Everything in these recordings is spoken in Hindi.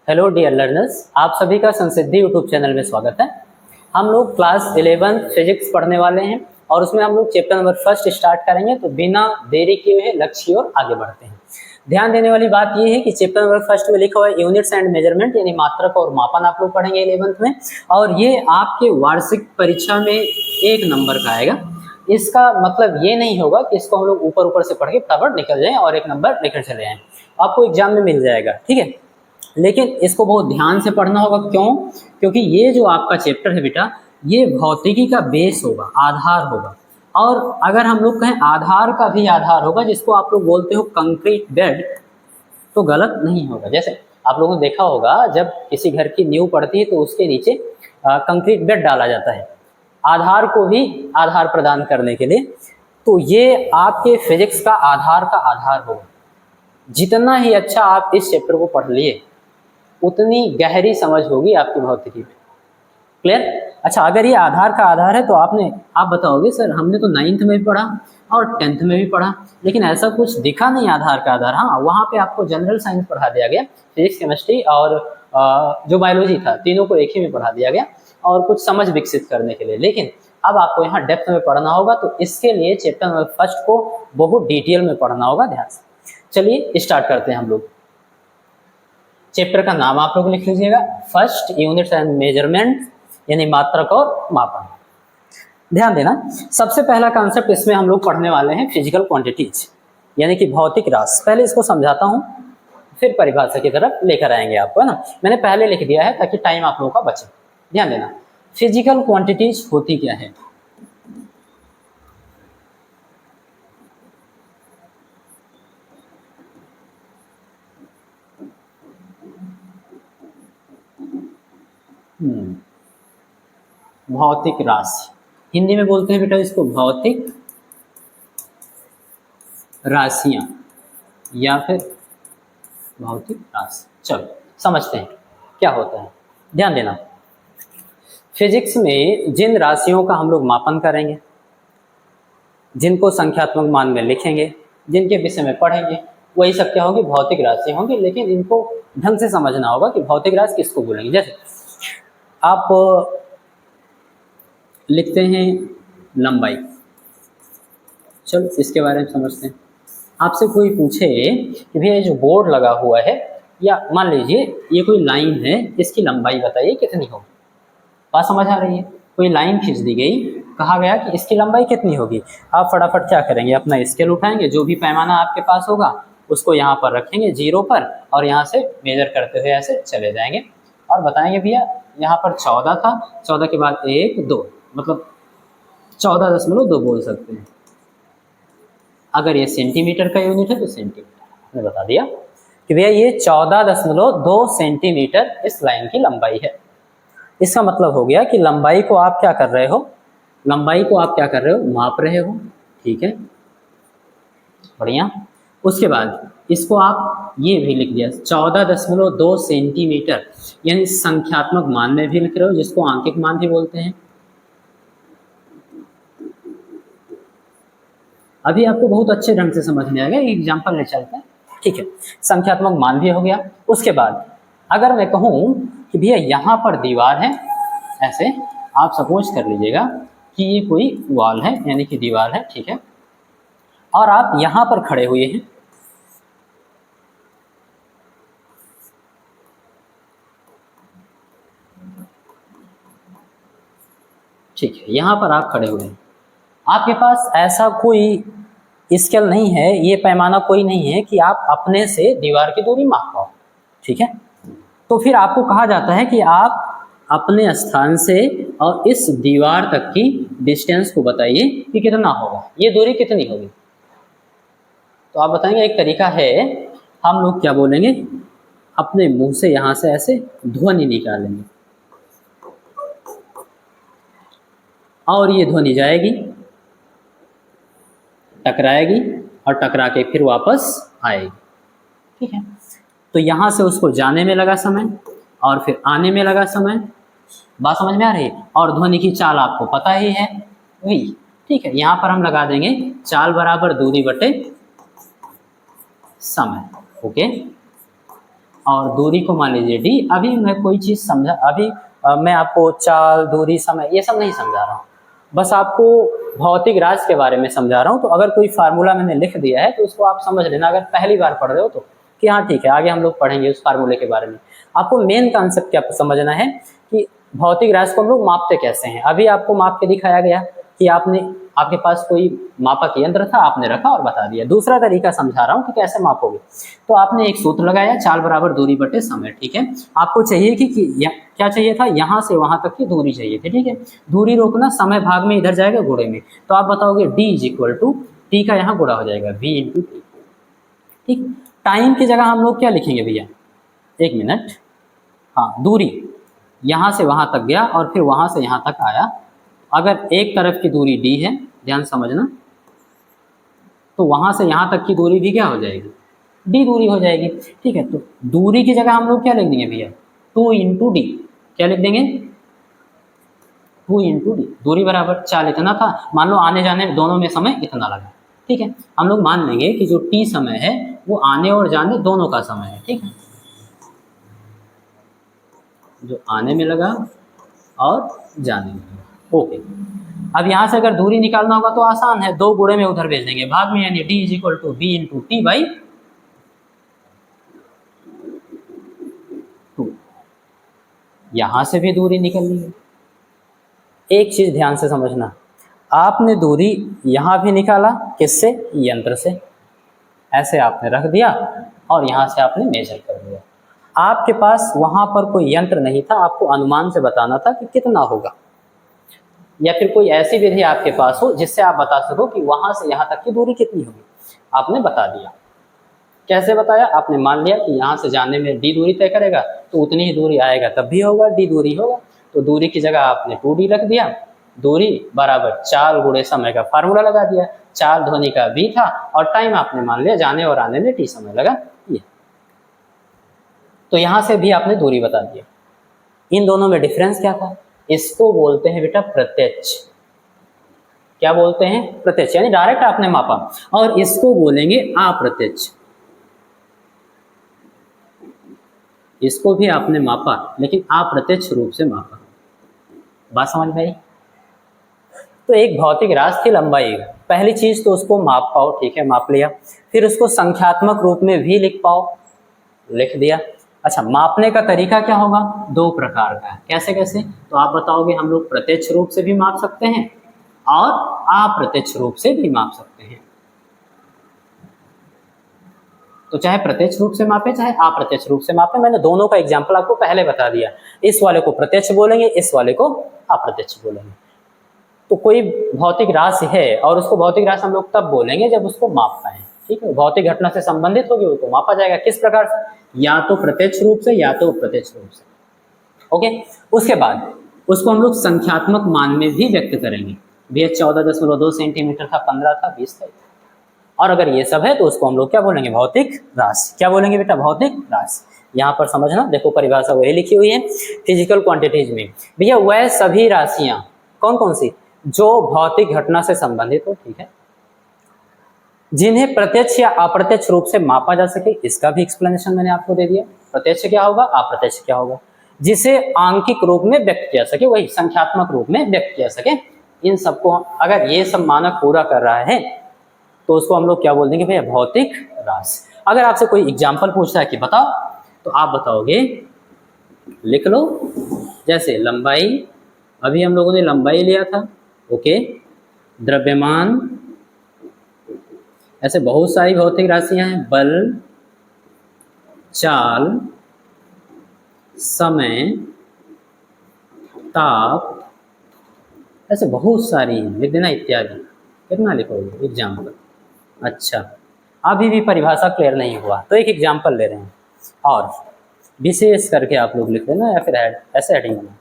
हेलो डियर लर्नर्स, आप सभी का संसिद्धि यूट्यूब चैनल में स्वागत है। हम लोग क्लास 11 फिजिक्स पढ़ने वाले हैं और उसमें हम लोग चैप्टर नंबर फर्स्ट स्टार्ट करेंगे। तो बिना देरी किए हुए लक्ष्य की ओर आगे बढ़ते हैं। ध्यान देने वाली बात यह है कि चैप्टर नंबर फर्स्ट में लिखा हुआ है यूनिट्स एंड मेजरमेंट, यानी मात्रक और मापन आप लोग पढ़ेंगे 11th में, और ये आपके वार्षिक परीक्षा में 1 नंबर का आएगा। इसका मतलब ये नहीं होगा कि इसको हम लोग ऊपर ऊपर से पढ़ के फटाफट निकल जाएं और 1 नंबर लेकर चले आएं। आपको एग्जाम में मिल जाएगा, ठीक है। लेकिन इसको बहुत ध्यान से पढ़ना होगा। क्यों? क्योंकि ये जो आपका चैप्टर है बेटा, ये भौतिकी का बेस होगा, आधार होगा। और अगर हम लोग कहें आधार का भी आधार होगा, जिसको आप लोग बोलते हो कंक्रीट बेड, तो गलत नहीं होगा। जैसे आप लोगों ने देखा होगा, जब किसी घर की नींव पड़ती है तो उसके नीचे कंक्रीट बेड डाला जाता है, आधार को भी आधार प्रदान करने के लिए। तो ये आपके फिजिक्स का आधार होगा। जितना ही अच्छा आप इस चैप्टर को पढ़ लिए, उतनी गहरी समझ होगी आपकी भौतिकी में। क्लियर? अच्छा, अगर ये आधार का आधार है तो आप बताओगे सर हमने तो 9th में भी पढ़ा और 10th में भी पढ़ा, लेकिन ऐसा कुछ दिखा नहीं आधार का आधार। हाँ, वहाँ पे आपको जनरल साइंस पढ़ा दिया गया, फिजिक्स, केमिस्ट्री और जो बायोलॉजी था, तीनों को एक ही में पढ़ा दिया गया और कुछ समझ विकसित करने के लिए। लेकिन अब आपको यहाँ डेप्थ में पढ़ना होगा, तो इसके लिए चैप्टर नंबर फर्स्ट को बहुत डिटेल में पढ़ना होगा, ध्यान से। चलिए स्टार्ट करते हैं हम लोग। चैप्टर का नाम आप लोग लिख लीजिएगा, फर्स्ट यूनिट्स एंड मेजरमेंट, यानी मात्रक और मापन। ध्यान देना, सबसे पहला कॉन्सेप्ट इसमें हम लोग पढ़ने वाले हैं फिजिकल क्वांटिटीज, यानी कि भौतिक राशि। पहले इसको समझाता हूँ, फिर परिभाषा की तरफ लेकर आएंगे आपको, है ना। मैंने पहले लिख दिया है ताकि टाइम आप लोगों का बचे। ध्यान देना, फिजिकल क्वांटिटीज होती क्या है। भौतिक राशि, हिंदी में बोलते हैं बेटा इसको भौतिक राशियां या फिर भौतिक राशि। चलो समझते हैं क्या होता है। ध्यान देना, फिजिक्स में जिन राशियों का हम लोग मापन करेंगे, जिनको संख्यात्मक मान में लिखेंगे, जिनके विषय में पढ़ेंगे, वही सब क्या होगी, भौतिक राशि होंगी। लेकिन इनको ढंग से समझना होगा कि भौतिक राशि किसको बोलेंगे। जैसे आप लिखते हैं लंबाई, चलो इसके बारे में समझते हैं। आपसे कोई पूछे कि भैया ये जो बोर्ड लगा हुआ है, या मान लीजिए ये कोई लाइन है, इसकी लंबाई बताइए कितनी होगी। बात समझ आ रही है? कोई लाइन खींच दी गई, कहा गया कि इसकी लंबाई कितनी होगी। आप फटाफट क्या करेंगे, अपना स्केल उठाएंगे, जो भी पैमाना आपके पास होगा उसको यहाँ पर रखेंगे 0 पर, और यहाँ से मेजर करते हुए ऐसे चले जाएंगे और बताएंगे भैया यहाँ पर 14 था, 14 के बाद 1 2, मतलब 14.2 बोल सकते हैं। अगर ये सेंटीमीटर का यूनिट है तो सेंटीमीटर। मैंने बता दिया कि भैया ये 14.2 सेंटीमीटर इस लाइन की लंबाई है। इसका मतलब हो गया कि लंबाई को आप क्या कर रहे हो, माप रहे हो। ठीक है, बढ़िया। उसके बाद इसको आप ये भी लिख दिया 14.2 सेंटीमीटर, यानी संख्यात्मक मान में भी लिख रहे हो, जिसको आंकिक मान भी बोलते हैं। अभी आपको बहुत अच्छे ढंग से समझ में आएगा, एग्जाम्पल ले चलते हैं। ठीक है, संख्यात्मक मान भी हो गया। उसके बाद अगर मैं कहूँ कि भैया यहाँ पर दीवार है, ऐसे आप सपोज कर लीजिएगा कि ये कोई वॉल है, यानी कि दीवार है, ठीक है, और आप यहाँ पर खड़े हुए हैं। ठीक है, यहाँ पर आप खड़े हुए हैं, आपके पास ऐसा कोई स्केल नहीं है, ये पैमाना कोई नहीं है कि आप अपने से दीवार की दूरी माप पाओ। ठीक है, तो फिर आपको कहा जाता है कि आप अपने स्थान से और इस दीवार तक की डिस्टेंस को बताइए कि कितना होगा, ये दूरी कितनी होगी। तो आप बताएंगे, एक तरीका है, हम लोग क्या बोलेंगे, अपने मुंह से यहाँ से ऐसे ध्वनि निकालेंगे और ये ध्वनि जाएगी, टकराएगी और टकरा के फिर वापस आएगी। ठीक है, तो यहाँ से उसको जाने में लगा समय और फिर आने में लगा समय। बात समझ में आ रही है? और ध्वनि की चाल आपको पता ही है वही। ठीक है, यहाँ पर हम लगा देंगे चाल बराबर दूरी बटे समय। ओके, और दूरी को मान लीजिए डी। अभी मैं कोई चीज़ समझा, अभी मैं आपको चाल, दूरी, समय ये सब नहीं समझा रहा हूँ, बस आपको भौतिक राज के बारे में समझा रहा हूँ। तो अगर कोई फार्मूला मैंने लिख दिया है तो उसको आप समझ लेना, अगर पहली बार पढ़ रहे हो तो, कि हाँ ठीक है, आगे हम लोग पढ़ेंगे उस फार्मूले के बारे में। आपको मेन कॉन्सेप्ट क्या समझना है कि भौतिक राज को हम लोग मापते कैसे हैं। अभी आपको माप के दिखाया गया कि आपके पास कोई मापक यंत्र था, आपने रखा और बता दिया। दूसरा तरीका समझा रहा हूँ कि कैसे मापोगे। तो आपने एक सूत्र लगाया, चाल बराबर दूरी बटे समय, ठीक है। आपको चाहिए कि क्या चाहिए था, यहाँ से वहां तक की दूरी चाहिए थी, ठीक है। दूरी रोकना, समय भाग में इधर जाएगा गुणे में, तो आप बताओगे d is equal to t का यहाँ गुणा हो जाएगा v इंटू टी, ठीक। टाइम की जगह हम लोग क्या लिखेंगे भैया, एक मिनट, हाँ, दूरी यहाँ से वहां तक गया और फिर वहां से यहाँ तक आया। अगर एक तरफ की दूरी d है, ध्यान समझना, तो वहां से यहाँ तक की दूरी भी क्या हो जाएगी, d दूरी हो जाएगी, ठीक है। तो दूरी की जगह हम लोग क्या लिख देंगे भैया, 2 इंटू डी, क्या लिख देंगे, 2 इंटू डी। दूरी बराबर चाल इतना था, मान लो आने जाने दोनों में समय इतना लगा, ठीक है। हम लोग मान लेंगे कि जो टी समय है वो आने और जाने दोनों का समय है, ठीक है, जो आने में लगा और जाने में लगा, ओके। अब यहाँ से अगर दूरी निकालना होगा तो आसान है, 2 गुणे में उधर भेज देंगे भाग में, यानी d is equal to b into t by 2। यहाँ से भी दूरी निकल ली है। एक चीज ध्यान से समझना, आपने दूरी यहाँ भी निकाला, किससे, यंत्र से, ऐसे आपने रख दिया और यहाँ से आपने मेजर कर दिया। आपके पास वहां पर कोई यंत्र नहीं था, आपको अनुमान से बताना था कि कितना होगा, या फिर कोई ऐसी विधि आपके पास हो जिससे आप बता सको कि वहां से यहाँ तक की दूरी कितनी होगी, आपने बता दिया। कैसे बताया, आपने मान लिया कि यहाँ से जाने में d दूरी तय करेगा तो उतनी ही दूरी आएगा तब भी होगा, d दूरी होगा। तो दूरी की जगह आपने 2d रख दिया, दूरी बराबर चाल गुणे समय का फार्मूला लगा दिया, चाल ध्वनि का v था और टाइम आपने मान लिया जाने और आने में t समय लगा ये। तो यहाँ से भी आपने दूरी बता दिया। इन दोनों में डिफरेंस क्या था, इसको बोलते हैं बेटा प्रत्यक्ष। क्या बोलते हैं, प्रत्यक्ष, यानी डायरेक्ट आपने मापा, और इसको बोलेंगे अप्रत्यक्ष। इसको भी आपने मापा लेकिन अप्रत्यक्ष रूप से मापा। बात समझ में आई। तो एक भौतिक राशि थी लंबाई, पहली चीज तो उसको माप पाओ, ठीक है, माप लिया। फिर उसको संख्यात्मक रूप में भी लिख पाओ, लिख दिया। अच्छा, मापने का तरीका क्या होगा, 2 प्रकार का है। कैसे कैसे, तो आप बताओगे हम लोग प्रत्यक्ष रूप से भी माप सकते हैं और अप्रत्यक्ष रूप से भी माप सकते हैं। तो चाहे प्रत्यक्ष रूप से मापे चाहे अप्रत्यक्ष रूप से मापे, मैंने दोनों का एग्जाम्पल आपको पहले बता दिया। इस वाले को प्रत्यक्ष बोलेंगे, इस वाले को अप्रत्यक्ष बोलेंगे। तो कोई भौतिक राशि है और उसको भौतिक राशि हम लोग तब बोलेंगे जब उसको माप पाए, ठीक है। भौतिक घटना से संबंधित होगी उसको मापा जाएगा, किस प्रकार से, या तो प्रत्यक्ष रूप से या तो अप्रत्यक्ष रूप से, ओके। उसके बाद उसको हम लोग संख्यात्मक मान में भी व्यक्त करेंगे। भैया 14.2 सेंटीमीटर था, 15 था, 20 था, और अगर ये सब है तो उसको हम लोग क्या बोलेंगे, भौतिक राशि। क्या बोलेंगे बेटा, भौतिक राशि। यहाँ पर समझना, देखो परिभाषा वही लिखी हुई है फिजिकल क्वांटिटीज में। भैया वह सभी राशियां, कौन कौन सी, जो भौतिक घटना से संबंधित हो, ठीक है, जिन्हें प्रत्यक्ष या अप्रत्यक्ष रूप से मापा जा सके। इसका भी एक्सप्लेनेशन मैंने आपको दे दिया, प्रत्यक्ष क्या होगा, अप्रत्यक्ष क्या होगा। जिसे आंकिक रूप में व्यक्त किया सके, वही संख्यात्मक रूप में व्यक्त किया सके। इन सबको अगर ये सब मानक पूरा कर रहा है तो उसको हम लोग क्या बोल देंगे भैया, भौतिक राशि। अगर आपसे कोई एग्जाम्पल पूछता है कि बताओ, तो आप बताओगे, लिख लो, जैसे लंबाई, अभी हम लोगों ने लंबाई लिया था, ओके, द्रव्यमान, ऐसे बहुत सारी भौतिक राशियां हैं, बल, चाल, समय, ताप, ऐसे बहुत सारी हैं, लिख देना इत्यादि। कितना लिखोगे एग्जाम्पल। अच्छा, अभी भी परिभाषा क्लियर नहीं हुआ तो एक एग्जाम्पल ले रहे हैं, और विशेष करके आप लोग लिख देना या फिर ऐसे हेडिंग में।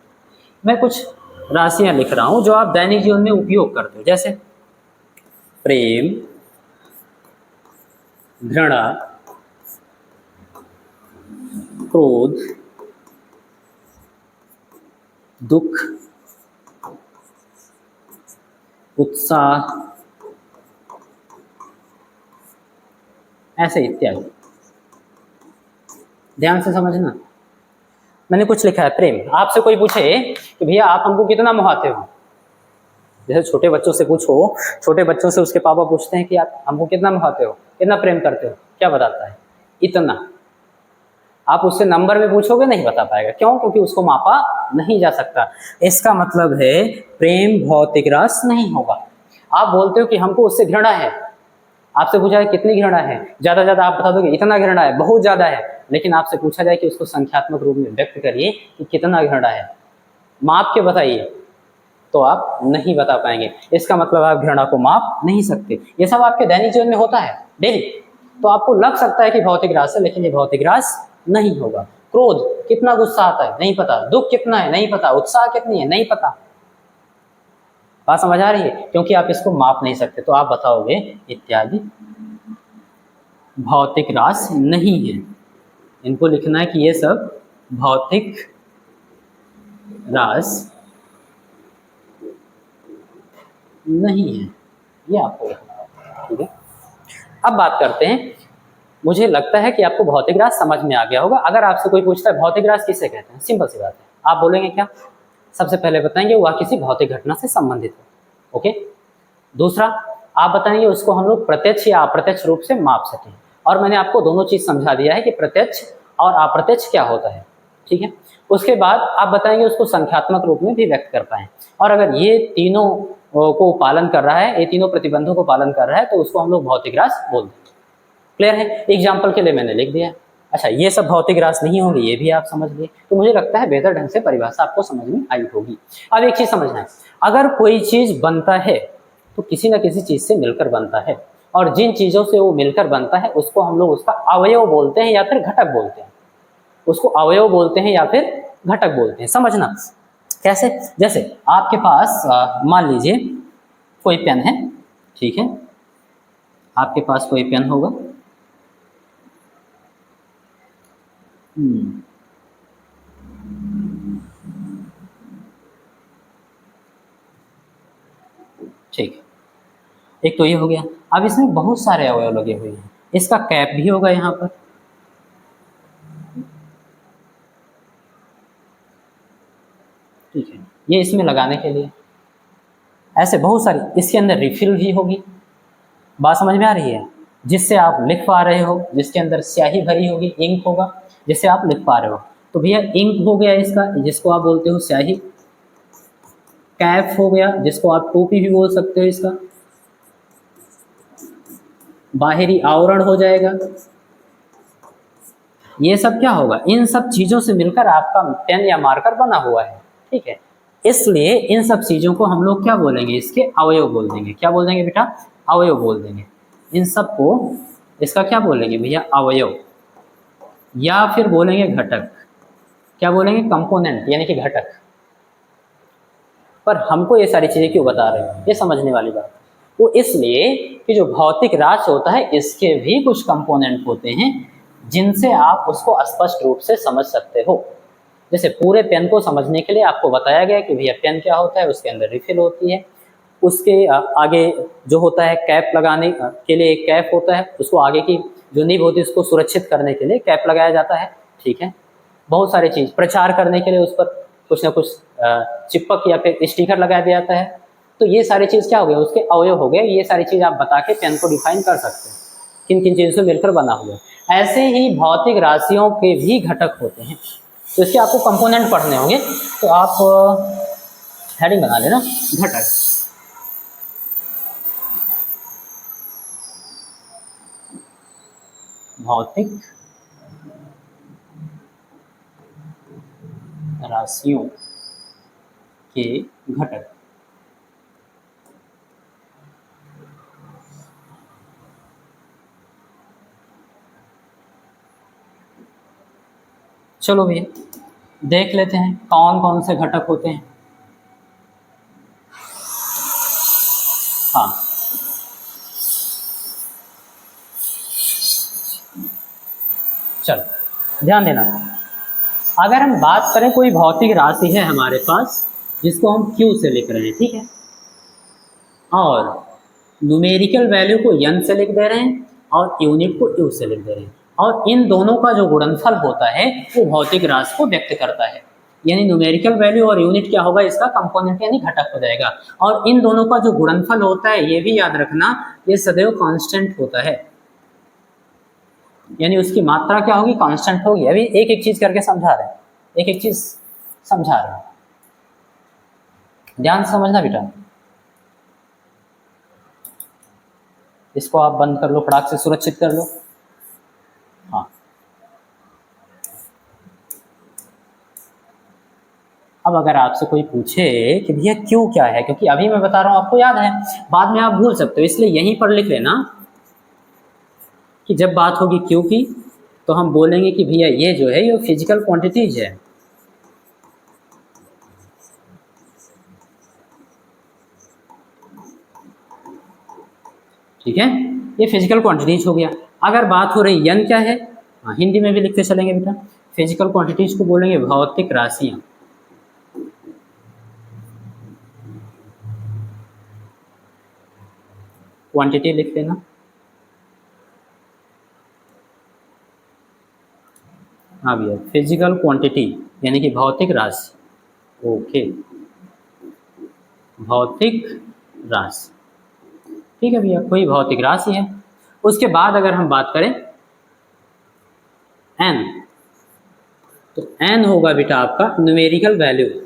मैं कुछ राशियां लिख रहा हूं जो आप दैनिक जीवन में उपयोग करते हो, जैसे प्रेम, घृणा, क्रोध, दुख, उत्साह, ऐसे इत्यादि। ध्यान से समझना। मैंने कुछ लिखा है प्रेम। आपसे कोई पूछे कि भैया आप हमको कितना मोहाते हो, जैसे छोटे बच्चों से पूछो, छोटे बच्चों से उसके पापा पूछते हैं कि आप हमको कितना मोहाते हो, कितना प्रेम करते हो, क्या बताता है? इतना। आप उससे नंबर में पूछोगे नहीं बता पाएगा। क्यों? क्योंकि उसको मापा नहीं जा सकता। इसका मतलब है प्रेम भौतिक रास नहीं होगा। आप बोलते हो कि हमको उससे घृणा है, आपसे पूछा है कितनी घृणा है, ज्यादा ज्यादा आप बता दोगे इतना घृणा है, बहुत ज्यादा है। लेकिन आपसे पूछा जाए कि उसको संख्यात्मक रूप में व्यक्त करिए कि कितना घृणा है, माप के बताइए, तो आप नहीं बता पाएंगे। इसका मतलब आप घृणा को माप नहीं सकते। ये सब आपके दैनिक जीवन में होता है डेली, तो आपको लग सकता है कि भौतिक रास है, लेकिन ये भौतिक रास नहीं होगा। क्रोध, कितना गुस्सा आता है नहीं पता, दुख कितना है नहीं पता, उत्साह कितनी है नहीं पता। बात समझ आ रही है? क्योंकि आप इसको माप नहीं सकते, तो आप बताओगे इत्यादि भौतिक रास नहीं है। इनको लिखना है कि ये सब भौतिक रास नहीं है, ये आपको लिखना है। ठीक है, अब बात करते हैं। मुझे लगता है कि आपको भौतिक रास समझ में आ गया होगा। अगर आपसे कोई पूछता है भौतिक रास किसे कहते हैं, सिंपल सी बात है, आप बोलेंगे क्या? सबसे पहले बताएंगे वह किसी भौतिक घटना से संबंधित है। ओके। दूसरा, आप बताएंगे उसको हम लोग प्रत्यक्ष या अप्रत्यक्ष रूप से माप सकें। और मैंने आपको दोनों चीज समझा दिया है कि प्रत्यक्ष और अप्रत्यक्ष क्या होता है। ठीक है। उसके बाद आप बताएंगे उसको संख्यात्मक रूप में भी व्यक्त कर पाएं। और अगर ये तीनों को पालन कर रहा है, ये तीनों प्रतिबंधों को पालन कर रहा है, तो उसको हम लोग भौतिक रास बोलते हैं। क्लियर है? एग्जाम्पल के लिए मैंने लिख दिया। अच्छा, ये सब भौतिक रास नहीं होंगे, ये भी आप समझ लिए, तो मुझे लगता है बेहतर ढंग से परिभाषा आपको समझ में आई होगी। अब एक चीज समझना है, अगर कोई चीज बनता है तो किसी न किसी चीज से मिलकर बनता है, और जिन चीजों से वो मिलकर बनता है उसको हम लोग उसका अवयव बोलते हैं या फिर घटक बोलते हैं। उसको अवयव बोलते हैं या फिर घटक बोलते हैं। समझना कैसे? जैसे आपके पास मान लीजिए कोई पेन है, ठीक है, आपके पास कोई पेन होगा, ठीक है, एक तो ये हो गया। अब इसमें बहुत सारे अवयव लगे हुए हैं, इसका कैप भी होगा यहाँ पर, ठीक है, ये इसमें लगाने के लिए, ऐसे बहुत सारी, इसके अंदर रिफिल भी होगी। बात समझ में आ रही है? जिससे आप लिख पा रहे हो, जिसके अंदर स्याही भरी होगी, इंक होगा जिससे आप लिख पा रहे हो। तो भैया इंक हो गया इसका, जिसको आप बोलते हो स्याही। कैप हो गया जिसको आप टोपी भी बोल सकते हो इसका। बाहरी आवरण हो जाएगा। ये सब क्या होगा? इन सब चीजों से मिलकर आपका पेन या मार्कर बना हुआ है। ठीक है, इसलिए इन सब चीजों को हम लोग क्या बोलेंगे? इसके अवयव बोल देंगे। क्या बोल देंगे बेटा? अवयव बोल देंगे। इन सब को इसका क्या बोलेंगे भैया? अवयव, या फिर बोलेंगे घटक। क्या बोलेंगे? कंपोनेंट, यानी कि घटक। पर हमको ये सारी चीजें क्यों बता रहे हैं? ये समझने वाली बात। वो इसलिए कि जो भौतिक राशि होता है इसके भी कुछ कंपोनेंट होते हैं जिनसे आप उसको स्पष्ट रूप से समझ सकते हो। जैसे पूरे पेन को समझने के लिए आपको बताया गया कि भैया पेन क्या होता है, उसके अंदर रिफिल होती है, उसके आगे जो होता है कैप लगाने के लिए एक कैप होता है, उसको आगे की जो नीब होती है उसको सुरक्षित करने के लिए कैप लगाया जाता है। ठीक है, बहुत सारी चीज प्रचार करने के लिए उस पर कुछ ना कुछ चिपक या फिर स्टिकर लगा दिया जाता है। तो ये सारी चीज क्या हो गया? उसके अवयव हो गए। ये सारी चीज आप बता के पेन को डिफाइन कर सकते हैं किन किन चीजों से मिलकर बना हुआ है। ऐसे ही भौतिक राशियों के भी घटक होते हैं, तो इसके आपको कंपोनेंट पढ़ने होंगे। तो आप हेडिंग बना लेना, घटक। भौतिक राशियों के घटक। चलो भैया देख लेते हैं कौन कौन से घटक होते हैं। हाँ, चलो ध्यान देना। अगर हम बात करें कोई भौतिक राशि है हमारे पास जिसको हम Q से लिख रहे हैं, ठीक है, और न्यूमेरिकल वैल्यू को n से लिख दे रहे हैं और यूनिट को U से लिख दे रहे हैं, और इन दोनों का जो गुणनफल होता है वो भौतिक राशि को व्यक्त करता है। यानी न्यूमेरिकल वैल्यू और यूनिट क्या होगा, इसका कंपोनेंट यानी घटक हो जाएगा। और इन दोनों का जो गुणनफल होता है ये भी याद रखना, ये सदैव कांस्टेंट होता है, यानी उसकी मात्रा क्या होगी, कांस्टेंट होगी। अभी एक एक चीज करके समझा रहे हैं, एक एक चीज समझा रहे हैं, ध्यान से समझना बेटा। इसको आप बंद कर लो, फटाक से सुरक्षित कर लो। हाँ, अब अगर आपसे कोई पूछे कि भैया क्यू क्या है, क्योंकि अभी मैं बता रहा हूँ आपको याद है, बाद में आप भूल सकते हो, इसलिए यहीं पर लिख लेना कि जब बात होगी क्यू की तो हम बोलेंगे कि भैया ये जो है ये फिजिकल क्वांटिटीज है। ठीक है, ये फिजिकल क्वांटिटीज हो गया। अगर बात हो रही एन क्या है, हाँ हिंदी में भी लिखते चलेंगे बेटा, फिजिकल क्वांटिटीज को बोलेंगे भौतिक राशियां। क्वांटिटी लिख लेना, हाँ भैया फिजिकल क्वांटिटी यानी कि भौतिक राशि। ओके, भौतिक राशि, ठीक है भैया, कोई भौतिक राशि है। उसके बाद अगर हम बात करें एन, तो एन होगा बेटा आपका न्यूमेरिकल वैल्यू,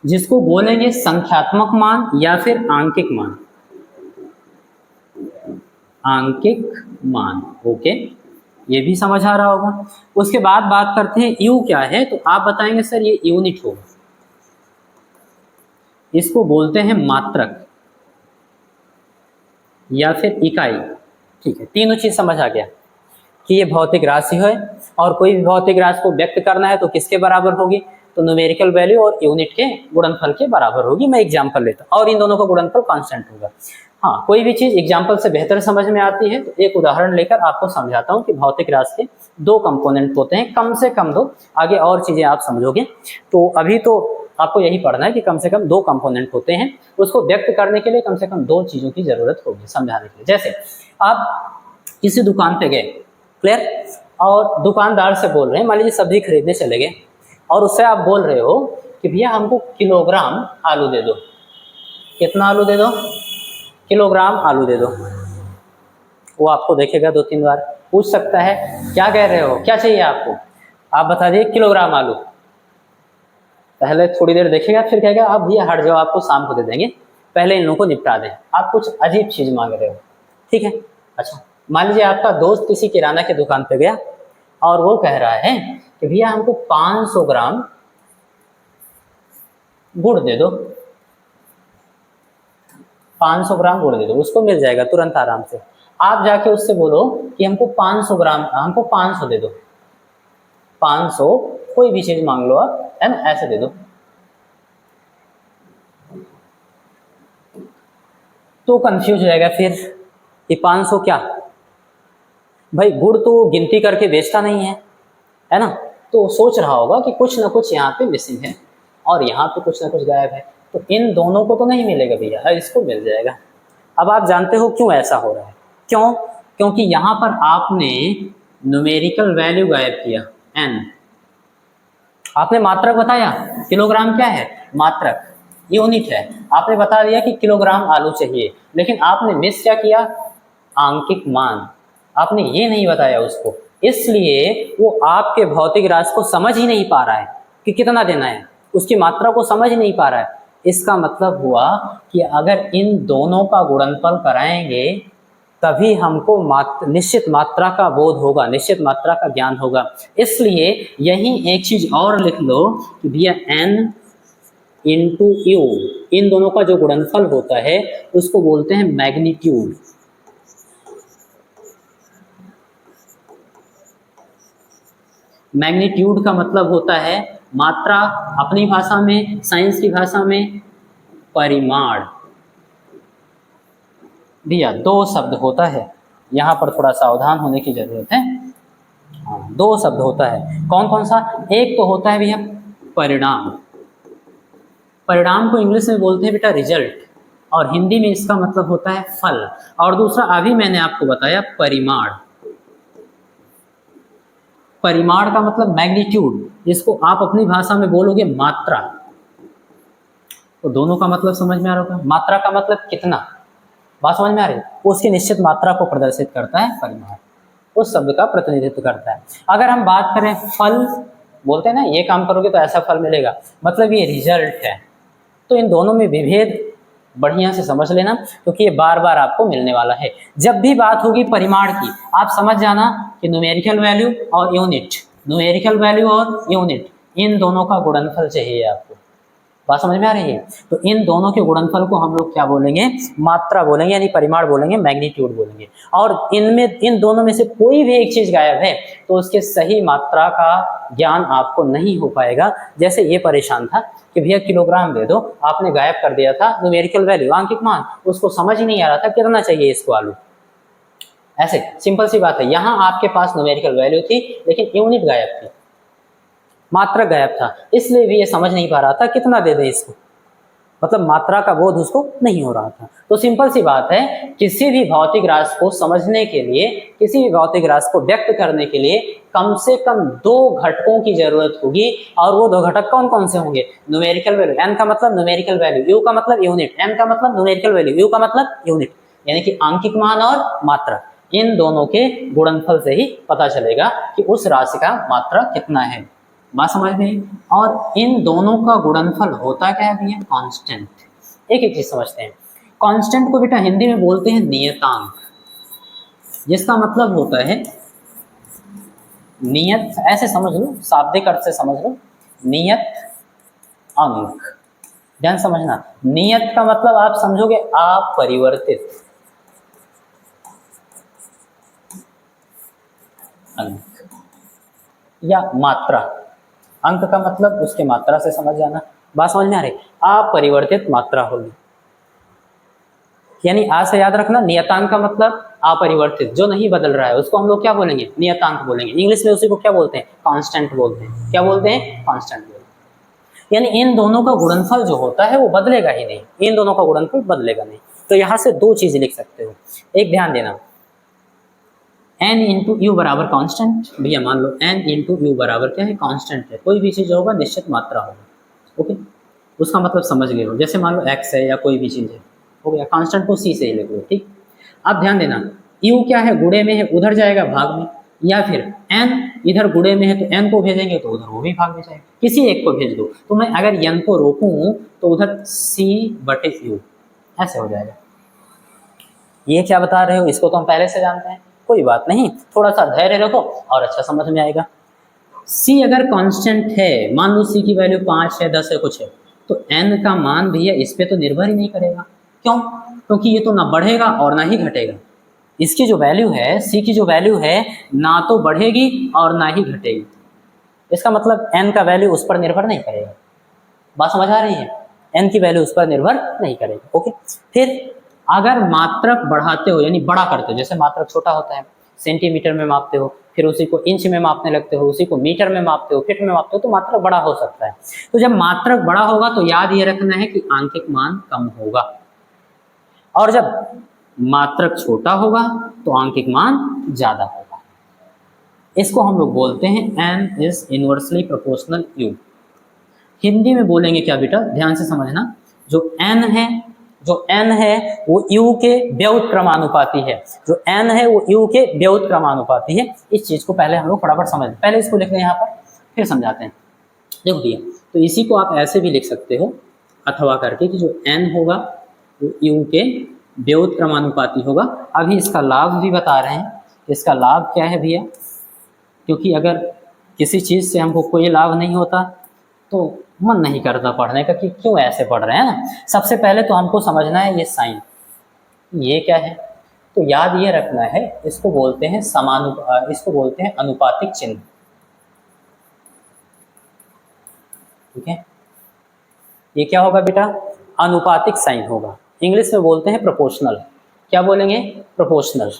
जिसको बोलेंगे संख्यात्मक मान या फिर आंकिक मान, आंकिक मान। ओके, ये भी समझ आ रहा होगा। उसके बाद बात करते हैं यू क्या है, तो आप बताएंगे सर ये यूनिट होगा, इसको बोलते हैं मात्रक या फिर इकाई। ठीक है, तीनों चीज समझ आ गया कि ये भौतिक राशि है, और कोई भी भौतिक राशि को व्यक्त करना है तो किसके बराबर होगी, तो न्यूमेरिकल वैल्यू और यूनिट के गुणनफल के बराबर होगी। मैं एग्जांपल लेता हूं, और इन दोनों का गुणनफल कांस्टेंट होगा। हाँ, कोई भी चीज एग्जांपल से बेहतर समझ में आती है, तो एक उदाहरण लेकर आपको समझाता हूँ कि भौतिक राशि के दो कंपोनेंट होते हैं, कम से कम दो, आगे और चीजें आप समझोगे। तो अभी तो आपको यही पढ़ना है कि कम से कम दो कंपोनेंट होते हैं, उसको व्यक्त करने के लिए कम से कम दो चीजों की जरूरत होगी समझाने के लिए। जैसे आप किसी दुकान पे गए, क्लियर, और दुकानदार से बोल रहे हैं, मान लीजिए सब्जी खरीदने चले गए, और उससे आप बोल रहे हो कि भैया हमको किलोग्राम आलू दे दो। कितना आलू दे दो, किलोग्राम आलू दे दो। वो आपको देखेगा, दो तीन बार पूछ सकता है क्या कह रहे हो, क्या चाहिए आपको, आप बता दिए किलोग्राम आलू। पहले थोड़ी देर देखेगा, फिर कहेगा आप भैया हट जाओ, आपको शाम को दे देंगे, पहले इन लोगों को निपटा दें। आप कुछ अजीब चीज मांग रहे हो, ठीक है। अच्छा, मान लीजिए आपका दोस्त किसी किराना की दुकान पे गया और वो कह रहा है कि भैया हमको 500 ग्राम गुड़ दे दो, 500 ग्राम गुड़ दे दो, उसको मिल जाएगा तुरंत आराम से। आप जाके उससे बोलो कि हमको 500 ग्राम, हमको 500 दे दो, 500 कोई भी चीज मांग लो आप, है ना, ऐसे दे दो, तो कंफ्यूज हो जाएगा फिर कि 500 क्या, भाई गुड़ तो गिनती करके बेचता नहीं है ना, तो सोच रहा होगा कि कुछ ना कुछ यहाँ पे मिसिंग है और यहाँ पे कुछ ना कुछ गायब है, तो इन दोनों को तो नहीं मिलेगा भैया, इसको मिल जाएगा। अब आप जानते हो क्यों ऐसा हो रहा है, क्यों, क्योंकि यहाँ पर आपने न्यूमेरिकल वैल्यू गायब किया, एन, आपने मात्रक बताया, किलोग्राम क्या है, मात्रक, यूनिट है, आपने बता दिया कि किलोग्राम आलू चाहिए, लेकिन आपने मिस क्या किया, आंकिक मान, आपने ये नहीं बताया उसको, इसलिए वो आपके भौतिक राशि को समझ ही नहीं पा रहा है कि कितना देना है, उसकी मात्रा को समझ ही नहीं पा रहा है। इसका मतलब हुआ कि अगर इन दोनों का गुणनफल कराएंगे तभी हमको निश्चित मात्रा का बोध होगा, निश्चित मात्रा का ज्ञान होगा। इसलिए यही एक चीज और लिख लो कि भैया एन इंटू यू, इन दोनों का जो गुणनफल होता है उसको बोलते हैं मैग्नीट्यूड। मैग्नीट्यूड का मतलब होता है मात्रा, अपनी भाषा में, साइंस की भाषा में परिमाण। भैया दो शब्द होता है, यहाँ पर थोड़ा सावधान होने की जरूरत है। हाँ, दो शब्द होता है, कौन कौन सा, एक तो होता है भैया परिणाम, परिणाम को इंग्लिश में बोलते हैं बेटा रिजल्ट, और हिंदी में इसका मतलब होता है फल। और दूसरा अभी मैंने आपको बताया परिमाण। परिमाण का मतलब मैग्नीट्यूड, जिसको आप अपनी भाषा में बोलोगे मात्रा। तो दोनों का मतलब समझ में आ रहा होगा। मात्रा का मतलब कितना, बात समझ में आ रही है? उसकी निश्चित मात्रा को प्रदर्शित करता है परिमाण, उस शब्द का प्रतिनिधित्व करता है। अगर हम बात करें फल, बोलते हैं ना ये काम करोगे तो ऐसा फल मिलेगा, मतलब ये रिजल्ट है। तो इन दोनों में विभेद बढ़िया से समझ लेना, क्योंकि ये बार बार आपको मिलने वाला है। जब भी बात होगी परिमाण की, आप समझ जाना कि न्यूमेरिकल वैल्यू और यूनिट, न्यूमेरिकल वैल्यू और यूनिट, इन दोनों का गुणनफल चाहिए आपको। बात समझ में आ रही है? तो इन दोनों के गुणनफल को हम लोग क्या बोलेंगे? मात्रा बोलेंगे, यानी परिमाण बोलेंगे, मैग्नीट्यूड बोलेंगे। और इनमें, इन दोनों में से कोई भी एक चीज गायब है तो उसके सही मात्रा का ज्ञान आपको नहीं हो पाएगा। जैसे ये परेशान था कि भैया किलोग्राम दे दो, आपने गायब कर दिया था न्यूमेरिकल वैल्यू, आंकिक मान, उसको समझ ही नहीं आ रहा था कितना चाहिए इसको आलू। ऐसे सिंपल सी बात है, यहाँ आपके पास न्यूमेरिकल वैल्यू थी लेकिन यूनिट गायब थी, मात्रा गायब था, इसलिए भी ये समझ नहीं पा रहा था कितना दे दे इसको, मतलब मात्रा का बोध उसको नहीं हो रहा था। तो सिंपल सी बात है, किसी भी भौतिक राशि को समझने के लिए, किसी भी भौतिक राशि को व्यक्त करने के लिए कम से कम दो घटकों की जरूरत होगी। और वो दो घटक कौन कौन से होंगे? न्यूमेरिकल वैल्यू, एन का मतलब न्यूमेरिकल वैल्यू, यू का मतलब यूनिट, एन का मतलब न्यूमेरिकल वैल्यू, यू का मतलब यूनिट, यानी कि आंकिक मान और मात्रा। इन दोनों के गुणनफल से ही पता चलेगा कि उस राशि का मात्रा कितना है। बात समझ में? और इन दोनों का गुणनफल होता क्या है भैया? कांस्टेंट। एक एक चीज समझते हैं। कांस्टेंट को बेटा हिंदी में बोलते हैं नियतांक, जिसका मतलब होता है नियत, ऐसे समझ लो, शाब्दिक अर्थ से समझ लो, नियत अंक। ध्यान समझना, नियत का मतलब आप समझोगे अपरिवर्तित अंक या मात्रा। अंक का मतलब उसके मात्रा से समझ जाना। बात समझ में आ रही? अपरिवर्तित मात्रा होगी, यानी आज से याद रखना, नियतांक का मतलब अपरिवर्तित, जो नहीं बदल रहा है उसको हम लोग क्या बोलेंगे? नियतांक बोलेंगे। इंग्लिश में उसी को क्या बोलते हैं? कांस्टेंट बोलते हैं। क्या बोलते हैं? कांस्टेंट बोलते हैं। यानी इन दोनों का गुणनफल जो होता है वो बदलेगा ही नहीं, इन दोनों का गुणनफल बदलेगा नहीं। तो यहाँ से दो चीजें लिख सकते हो। एक ध्यान देना, n इंटू यू बराबर कांस्टेंट। भैया मान लो n इंटू यू बराबर क्या है? कांस्टेंट है। कोई भी चीज होगा निश्चित मात्रा होगा, ओके, उसका मतलब समझ गए हो। जैसे मान लो x है या कोई भी चीज है, हो गया, कांस्टेंट को c से ही लिख लो, ठीक। अब ध्यान देना, u क्या है? गुणे में है, उधर जाएगा भाग में, या फिर n इधर गुणे में है तो n को भेजेंगे तो उधर वो भी भाग में जाएगा, किसी एक को भेज दो। तो मैं अगर n को रोकूं तो उधर c बटे u ऐसे हो जाएगा। ये क्या बता रहे हो? इसको तो हम पहले से जानते हैं, कोई बात नहीं, थोड़ा सा धैर्य रखो और अच्छा समझ में आएगा। c अगर कांस्टेंट है, मान लो c की वैल्यू 5 है, 10 है, कुछ है, तो n का मान भैया इस पे तो निर्भर ही नहीं करेगा। क्यों? क्योंकि ये तो ना बढ़ेगा और ना ही घटेगा। इसकी जो वैल्यू है, c की जो वैल्यू है, ना तो बढ़ेगी और ना ही घटेगी। इसका मतलब n का वैल्यू उस पर निर्भर नहीं करेगा। बात समझ आ रही है? n की वैल्यू उस पर निर्भर नहीं करेगी, ओके। फिर अगर मात्रक बढ़ाते हो, यानी बड़ा करते हो, जैसे मात्रक छोटा होता है, सेंटीमीटर में मापते हो, फिर उसी को इंच में मापने लगते हो, उसी को मीटर में मापते हो, फीट में मापते हो, तो मात्रक बड़ा हो सकता है। तो जब मात्रक बड़ा होगा तो याद ये रखना है कि आंकिक मान कम होगा, और जब मात्रक छोटा होगा तो आंकिक मान ज्यादा होगा। इसको हम लोग बोलते हैं n is inversely proportional u। Hindi में बोलेंगे क्या बेटा? ध्यान से समझना, जो n है वो u के व्युत क्रमानुपाती है, जो n है वो u के व्युत क्रमानुपाती है। इस चीज को पहले हम लोग फटाफट समझ लें, पहले इसको लिख लें यहाँ पर, फिर समझाते हैं। देखो भैया, तो इसी को आप ऐसे भी लिख सकते हो अथवा करके कि जो n होगा वो u के व्युत क्रमानुपाती होगा। अभी इसका लाभ भी बता रहे हैं। इसका लाभ क्या है भैया? क्योंकि अगर किसी चीज से हमको कोई लाभ नहीं होता तो मन नहीं करता पढ़ने का कि क्यों ऐसे पढ़ रहे हैं ना। सबसे पहले तो हमको समझना है ये साइन, ये क्या है? तो याद ये रखना है, इसको बोलते हैं इसको बोलते हैं अनुपातिक चिन्ह, ठीक है। ये क्या होगा बेटा? अनुपातिक साइन होगा। इंग्लिश में बोलते हैं प्रोपोर्शनल। क्या बोलेंगे? प्रोपोर्शनल,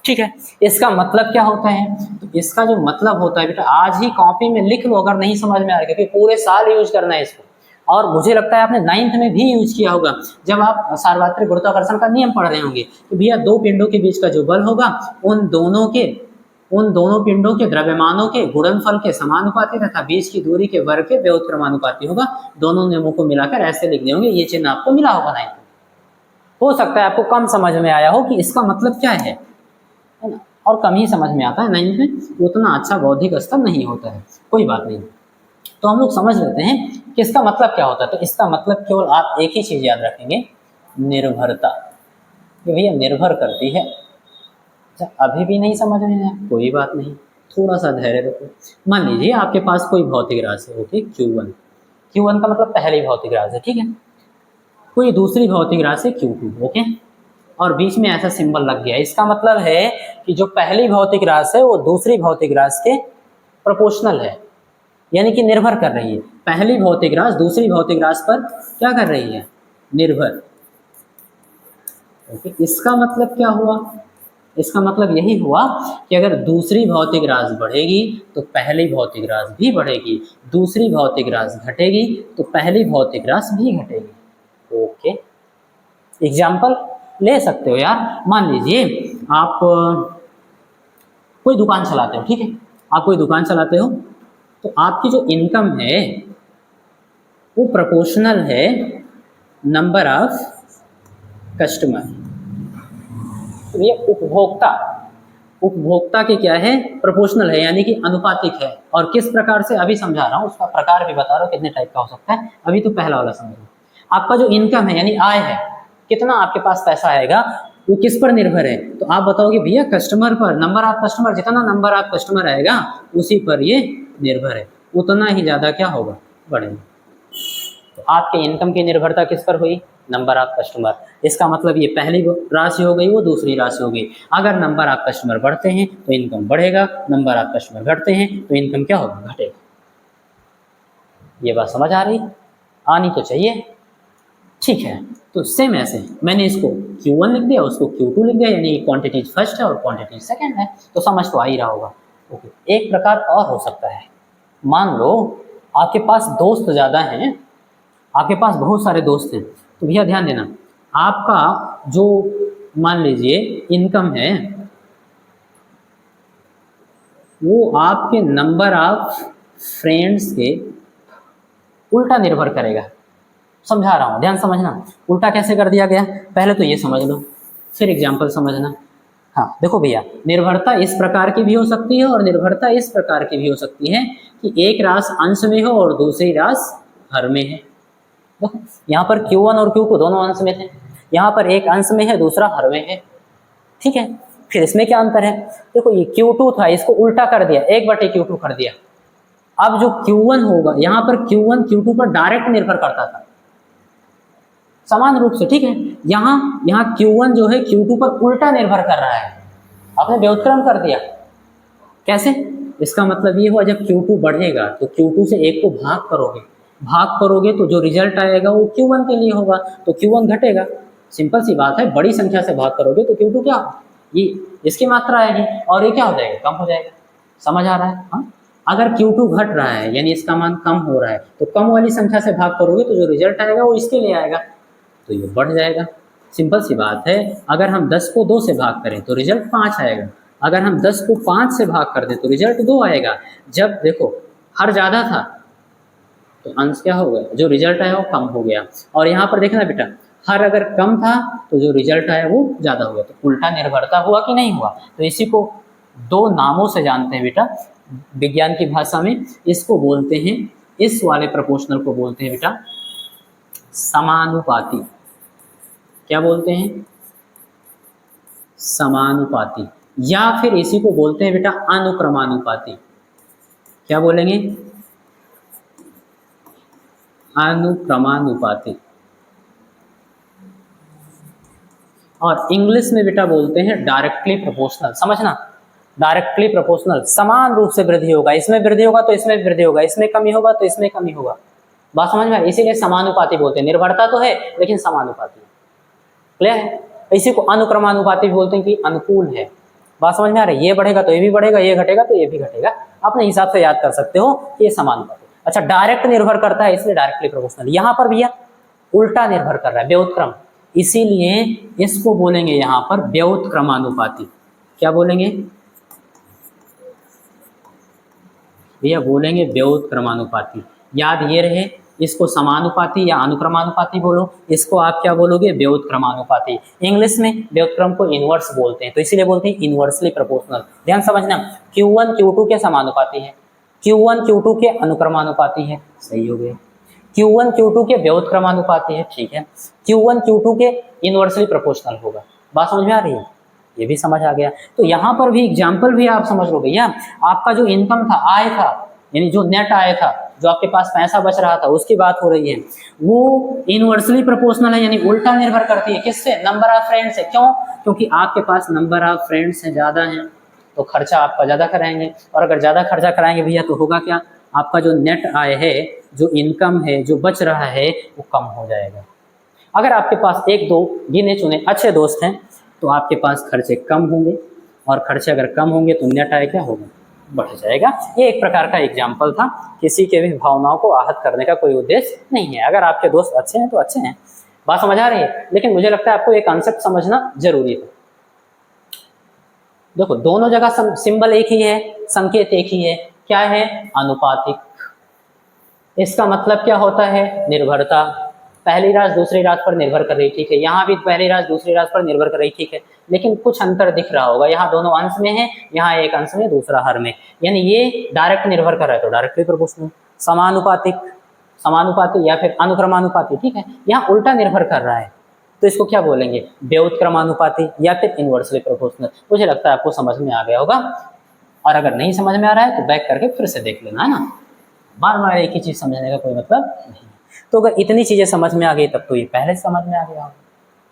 ठीक है। इसका मतलब क्या होता है? तो इसका जो मतलब होता है बेटा, आज ही कॉपी में लिख लो अगर नहीं समझ में आ रहा है, क्योंकि पूरे साल यूज करना है इसको। और मुझे लगता है आपने 9th में भी यूज किया होगा, जब आप सार्वत्रिक गुरुत्वाकर्षण का नियम पढ़ रहे होंगे कि भैया दो पिंडों के बीच का जो बल होगा उन दोनों पिंडों के द्रव्यमानों के गुणनफल के समानुपाती तथा बीच की दूरी के वर्ग के व्युत्क्रमानुपाती होगा। दोनों नियमों को मिलाकर ऐसे लिखने होंगे, ये चिन्ह आपको मिला होगा 9th में। हो सकता है आपको कम समझ में आया हो कि इसका मतलब क्या है ना, और कम ही समझ में आता है 9th में, उतना अच्छा बौद्धिक स्तर नहीं होता है, कोई बात नहीं। तो हम लोग समझ लेते हैं कि इसका मतलब क्या होता है। तो इसका मतलब केवल आप एक ही चीज याद रखेंगे, निर्भरता, कि भैया निर्भर करती है। अभी भी नहीं समझ में आया, कोई बात नहीं, थोड़ा सा धैर्य रखो। मान लीजिए आपके पास कोई भौतिक राशि है, ओके, Q1 का मतलब पहली भौतिक राशि है, ठीक है। कोई दूसरी भौतिक राशि Q2, ओके, और बीच में ऐसा सिंबल लग गया, इसका मतलब है कि जो पहली भौतिक राशि है वो दूसरी भौतिक राशि के प्रोपोर्शनल है, यानी कि निर्भर कर रही है। पहली भौतिक राशि दूसरी भौतिक राशि पर क्या कर रही है, निर्भर, ओके। इसका मतलब क्या हुआ, इसका मतलब यही हुआ कि अगर दूसरी भौतिक राशि बढ़ेगी तो पहली भौतिक राशि भी बढ़ेगी, दूसरी भौतिक राशि घटेगी तो पहली भौतिक राशि भी घटेगी, ओके। एग्जाम्पल ले सकते हो यार, मान लीजिए आप कोई दुकान चलाते हो, ठीक है, आप कोई दुकान चलाते हो तो आपकी जो इनकम है वो प्रोपोर्शनल है नंबर ऑफ कस्टमर। तो ये उपभोक्ता के क्या है, प्रोपोर्शनल है, यानी कि अनुपातिक है। और किस प्रकार से, अभी समझा रहा हूँ, उसका प्रकार भी बता रहा हूँ कितने टाइप का हो सकता है। अभी तो पहला वाला समझो, आपका जो इनकम है यानी आय है, कितना आपके पास पैसा आएगा, वो किस पर निर्भर है। तो आप बताओगे भैया कस्टमर पर, नंबर ऑफ कस्टमर, जितना नंबर ऑफ कस्टमर आएगा उसी पर ये निर्भर है, उतना ही ज्यादा क्या होगा, बढ़ेगा। तो आपके इनकम की निर्भरता किस पर हुई, नंबर ऑफ कस्टमर। इसका मतलब ये पहली राशि हो गई, वो दूसरी राशि हो गई। अगर नंबर ऑफ कस्टमर बढ़ते हैं तो इनकम बढ़ेगा, नंबर ऑफ कस्टमर घटते हैं तो इनकम क्या होगा, घटेगा। ये बात समझ आ रही, आनी तो चाहिए, ठीक है। तो सेम ऐसे मैंने इसको Q1 लिख दिया, उसको Q2 लिख दिया, यानी क्वांटिटी फर्स्ट है और क्वांटिटी सेकंड है, तो समझ तो आ ही रहा होगा, ओके। एक प्रकार और हो सकता है, मान लो आपके पास दोस्त ज़्यादा हैं, आपके पास बहुत सारे दोस्त हैं, तो भैया ध्यान देना, आपका जो मान लीजिए इनकम है वो आपके नंबर ऑफ फ्रेंड्स के उल्टा निर्भर करेगा। समझा रहा हूँ, ध्यान समझना। उल्टा कैसे कर दिया गया, पहले तो ये समझ लो, फिर एग्जाम्पल समझना। हाँ देखो भैया, निर्भरता इस प्रकार की भी हो सकती है और निर्भरता इस प्रकार की भी हो सकती है कि एक राशि अंश में हो और दूसरी राशि हर में है। देखो यहाँ पर Q1 और Q2 दोनों अंश में थे, यहाँ पर एक अंश में है दूसरा हर में है, ठीक है। फिर इसमें क्या अंतर है, देखो ये Q2 था, इसको उल्टा कर दिया, 1/Q2 कर दिया। अब जो Q1 होगा, यहाँ पर Q1 Q2 पर डायरेक्ट निर्भर करता था समान रूप से, ठीक है। यहाँ Q1 जो है Q2 पर उल्टा निर्भर कर रहा है, आपने व्युत्क्रम कर दिया। कैसे, इसका मतलब ये हुआ जब Q2 बढ़ेगा तो Q2 से एक को भाग करोगे तो जो रिजल्ट आएगा वो Q1 के लिए होगा, तो Q1 घटेगा। सिंपल सी बात है, बड़ी संख्या से भाग करोगे तो Q2 क्या होगा, ये इसकी मात्रा आएगी और ये क्या हो जाएगा, कम हो जाएगा। समझ आ रहा है, हाँ। अगर Q2 घट रहा है यानी इसका मान कम हो रहा है, तो कम वाली संख्या से भाग करोगे तो जो रिजल्ट आएगा वो इसके लिए आएगा, तो ये बढ़ जाएगा। सिंपल सी बात है, अगर हम 10 को 2 से भाग करें तो रिजल्ट 5 आएगा, अगर हम 10 को 5 से भाग कर दें तो रिजल्ट 2 आएगा। जब देखो हर ज़्यादा था तो अंश क्या हो गया, जो रिजल्ट आया वो कम हो गया। और यहाँ पर देखना बेटा, हर अगर कम था तो जो रिजल्ट आया वो ज़्यादा हो गया, तो उल्टा निर्भरता हुआ कि नहीं हुआ। तो इसी को दो नामों से जानते हैं बेटा विज्ञान की भाषा में, इसको बोलते हैं, इस वाले प्रोपोर्शनल को बोलते हैं बेटा समानुपाती। क्या बोलते हैं, समानुपाती, या फिर इसी को बोलते हैं बेटा अनुक्रमानुपाती। क्या बोलेंगे, अनुक्रमानुपाती। और इंग्लिश में बेटा बोलते हैं डायरेक्टली प्रोपोर्शनल। समझना, डायरेक्टली प्रोपोर्शनल, समान रूप से वृद्धि होगा, इसमें वृद्धि होगा तो इसमें वृद्धि होगा, इसमें कमी होगा तो इसमें कमी होगा। बात समझ में आ रही, इसीलिए समानुपाती बोलते हैं। निर्भरता तो है लेकिन समानुपाती, क्लियर है। इसी को अनुक्रमानुपाती भी बोलते हैं कि अनुकूल है। बात समझ में आ रही, ये बढ़ेगा तो ये भी बढ़ेगा, ये घटेगा तो ये भी घटेगा। अपने हिसाब से याद कर सकते हो कि ये समानुपाती। अच्छा, डायरेक्ट निर्भर करता है इसलिए डायरेक्टली प्रोपोर्शनल। यहाँ पर भैया उल्टा निर्भर कर रहा है, व्युत्क्रम, इसीलिए इसको बोलेंगे यहाँ पर व्युत्क्रमानुपाती। क्या बोलेंगे भैया? बोलेंगे व्युत्क्रमानुपाती। याद ये रहे, इसको समानुपाती या अनुक्रमानुपाती बोलो, इसको आप क्या बोलोगे? व्युत्क्रमानुपाती। इंग्लिश में व्युत्क्रम को इनवर्स बोलते हैं, तो इसीलिए बोलते हैं इनवर्सली प्रोपोर्शनल। ध्यान समझना, Q1 Q2 के समानुपाती है, Q1 Q2 के अनुक्रमानुपाती है, सही हो गया। Q1 Q2 के व्युत्क्रमानुपाती है, ठीक है। Q1 Q2 के इनवर्सली प्रोपोर्शनल होगा। बात समझ में आ रही है? ये भी समझ आ गया। तो यहाँ पर भी एग्जाम्पल भी आप समझ लो भैया, आपका जो इनकम था, आय था, यानी जो नेट आय था, जो आपके पास पैसा बच रहा था, उसकी बात हो रही है, वो इनवर्सली प्रोपोर्शनल है, यानी उल्टा निर्भर करती है किससे? नंबर ऑफ फ्रेंड्स से। क्यों? क्योंकि आपके पास नंबर ऑफ फ्रेंड्स हैं, ज्यादा हैं, तो खर्चा आपका ज्यादा कराएंगे, और अगर ज्यादा खर्चा कराएंगे भैया तो होगा क्या? आपका जो नेट आय है, जो इनकम है, जो बच रहा है, वो कम हो जाएगा। अगर आपके पास एक दो गिने चुने अच्छे दोस्त हैं तो आपके पास खर्चे कम होंगे, और खर्चे अगर कम होंगे तो नेट आय क्या होगा? बढ़ जाएगा। ये एक प्रकार का एग्जाम्पल था, किसी के भी भावनाओं को आहत करने का कोई उद्देश्य नहीं है। अगर आपके दोस्त अच्छे हैं तो अच्छे हैं, बात समझ आ रही है। लेकिन मुझे लगता है आपको ये कॉन्सेप्ट समझना जरूरी है। देखो, दोनों जगह सिंबल एक ही है, संकेत एक ही है, क्या है? अनुपातिक। इसका मतलब क्या होता है? निर्भरता। पहली राशि दूसरी राशि पर निर्भर कर रही, ठीक है। यहाँ भी पहली राशि दूसरी राशि पर निर्भर कर रही, ठीक है। लेकिन कुछ अंतर दिख रहा होगा, यहाँ दोनों अंश में है, यहाँ एक अंश में, दूसरा हर में, यानी ये डायरेक्ट निर्भर कर रहा है तो डायरेक्टली प्रोपोर्शनल। समानुपातिक, समानुपाती या फिर अनुक्रमानुपाती, ठीक है। यहाँ उल्टा निर्भर कर रहा है तो इसको क्या बोलेंगे? व्युत्क्रमानुपाती या फिर इनवर्सली प्रोपोर्शनल। मुझे लगता है आपको समझ में आ गया होगा, और अगर नहीं समझ में आ रहा है तो बैक करके फिर से देख लेना, है ना। बार बार एक ही चीज समझने का कोई मतलब नहीं। तो अगर इतनी चीजें समझ में आ गई तब तो ये पहले समझ में आ गया होगा।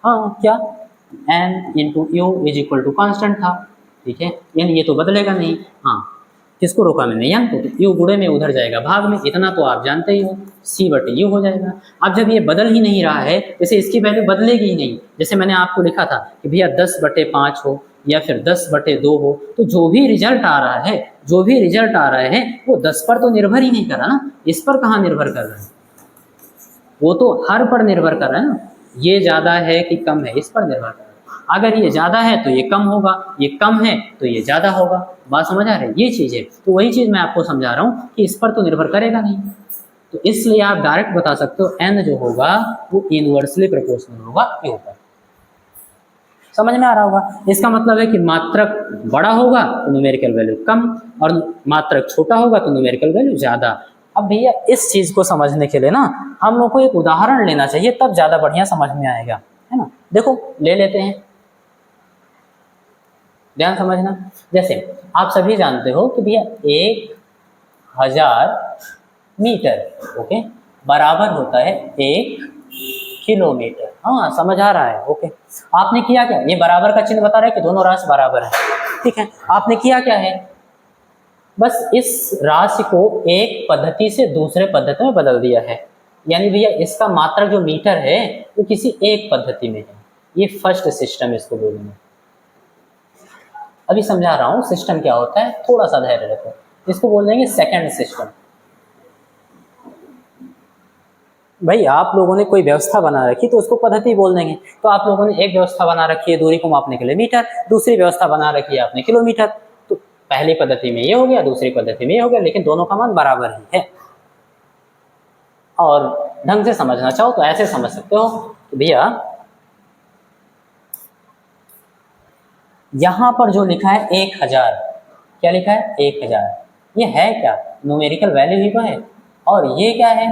हाँ, क्या? n into u is equal to constant था, ठीक है, यानी ये तो बदलेगा नहीं। हाँ, किसको रोका मैंने? यन को। यू गुणे में उधर जाएगा भाग में, इतना तो आप जानते ही हो, c बटे यू हो जाएगा। अब जब ये बदल ही नहीं रहा है, जैसे इसकी वैल्यू बदलेगी ही नहीं, जैसे मैंने आपको लिखा था कि भैया 10/5 हो या फिर 10/2 हो, तो जो भी रिजल्ट आ रहा है, जो भी रिजल्ट आ रहा है, वो 10 पर तो निर्भर ही नहीं कर रहा ना। इस पर कहाँ निर्भर कर रहा है? वो तो हर पर निर्भर कर रहा है ना। ये ज्यादा है कि कम है, इस पर निर्भर कर रहा है। अगर ये ज्यादा है तो ये कम होगा, ये कम है तो ये ज्यादा होगा। बात समझ आ रही है? ये चीज है। तो वही चीज मैं आपको समझा रहा हूँ कि इस पर तो निर्भर करेगा नहीं, तो इसलिए आप डायरेक्ट बता सकते हो n जो होगा वो इनवर्सली प्रोपोर्शनल होगा u पर। समझ में आ रहा होगा? इसका मतलब है कि मात्रक बड़ा होगा तो न्यूमेरिकल वैल्यू कम, और मात्रक छोटा होगा तो न्यूमेरिकल वैल्यू ज्यादा। अब भैया इस चीज को समझने के लिए ना हम लोग को एक उदाहरण लेना चाहिए, तब ज्यादा बढ़िया समझ में आएगा, है ना। देखो, ले लेते हैं, ध्यान समझना। जैसे आप सभी जानते हो कि भैया 1000 मीटर ओके बराबर होता है 1 किलोमीटर। हाँ, समझ आ रहा है? ओके, आपने किया क्या? ये बराबर का चिन्ह बता रहा है कि दोनों राशि बराबर है, ठीक है। आपने किया क्या है? बस इस राशि को एक पद्धति से दूसरे पद्धति में बदल दिया है, यानी भैया इसका मात्रक जो मीटर है वो किसी एक पद्धति में है। ये फर्स्ट सिस्टम इसको बोलेंगे। अभी समझा रहा हूँ सिस्टम क्या होता है, थोड़ा सा धैर्य रखो। इसको बोल देंगे सेकंड सिस्टम। भाई आप लोगों ने कोई व्यवस्था बना रखी तो उसको पद्धति बोल देंगे। तो आप लोगों ने एक व्यवस्था बना रखी है दूरी को मापने के लिए मीटर, दूसरी व्यवस्था बना रखी है आपने किलोमीटर, तो पहली पद्धति में ये हो गया, दूसरी पद्धति में ये हो गया, लेकिन दोनों का मान बराबर ही है। और ढंग से समझना चाहो तो ऐसे समझ सकते हो कि भैया यहां पर जो लिखा है 1000, क्या लिखा है? 1000, ये है क्या? न्यूमेरिकल वैल्यू ही तो है। और ये क्या है?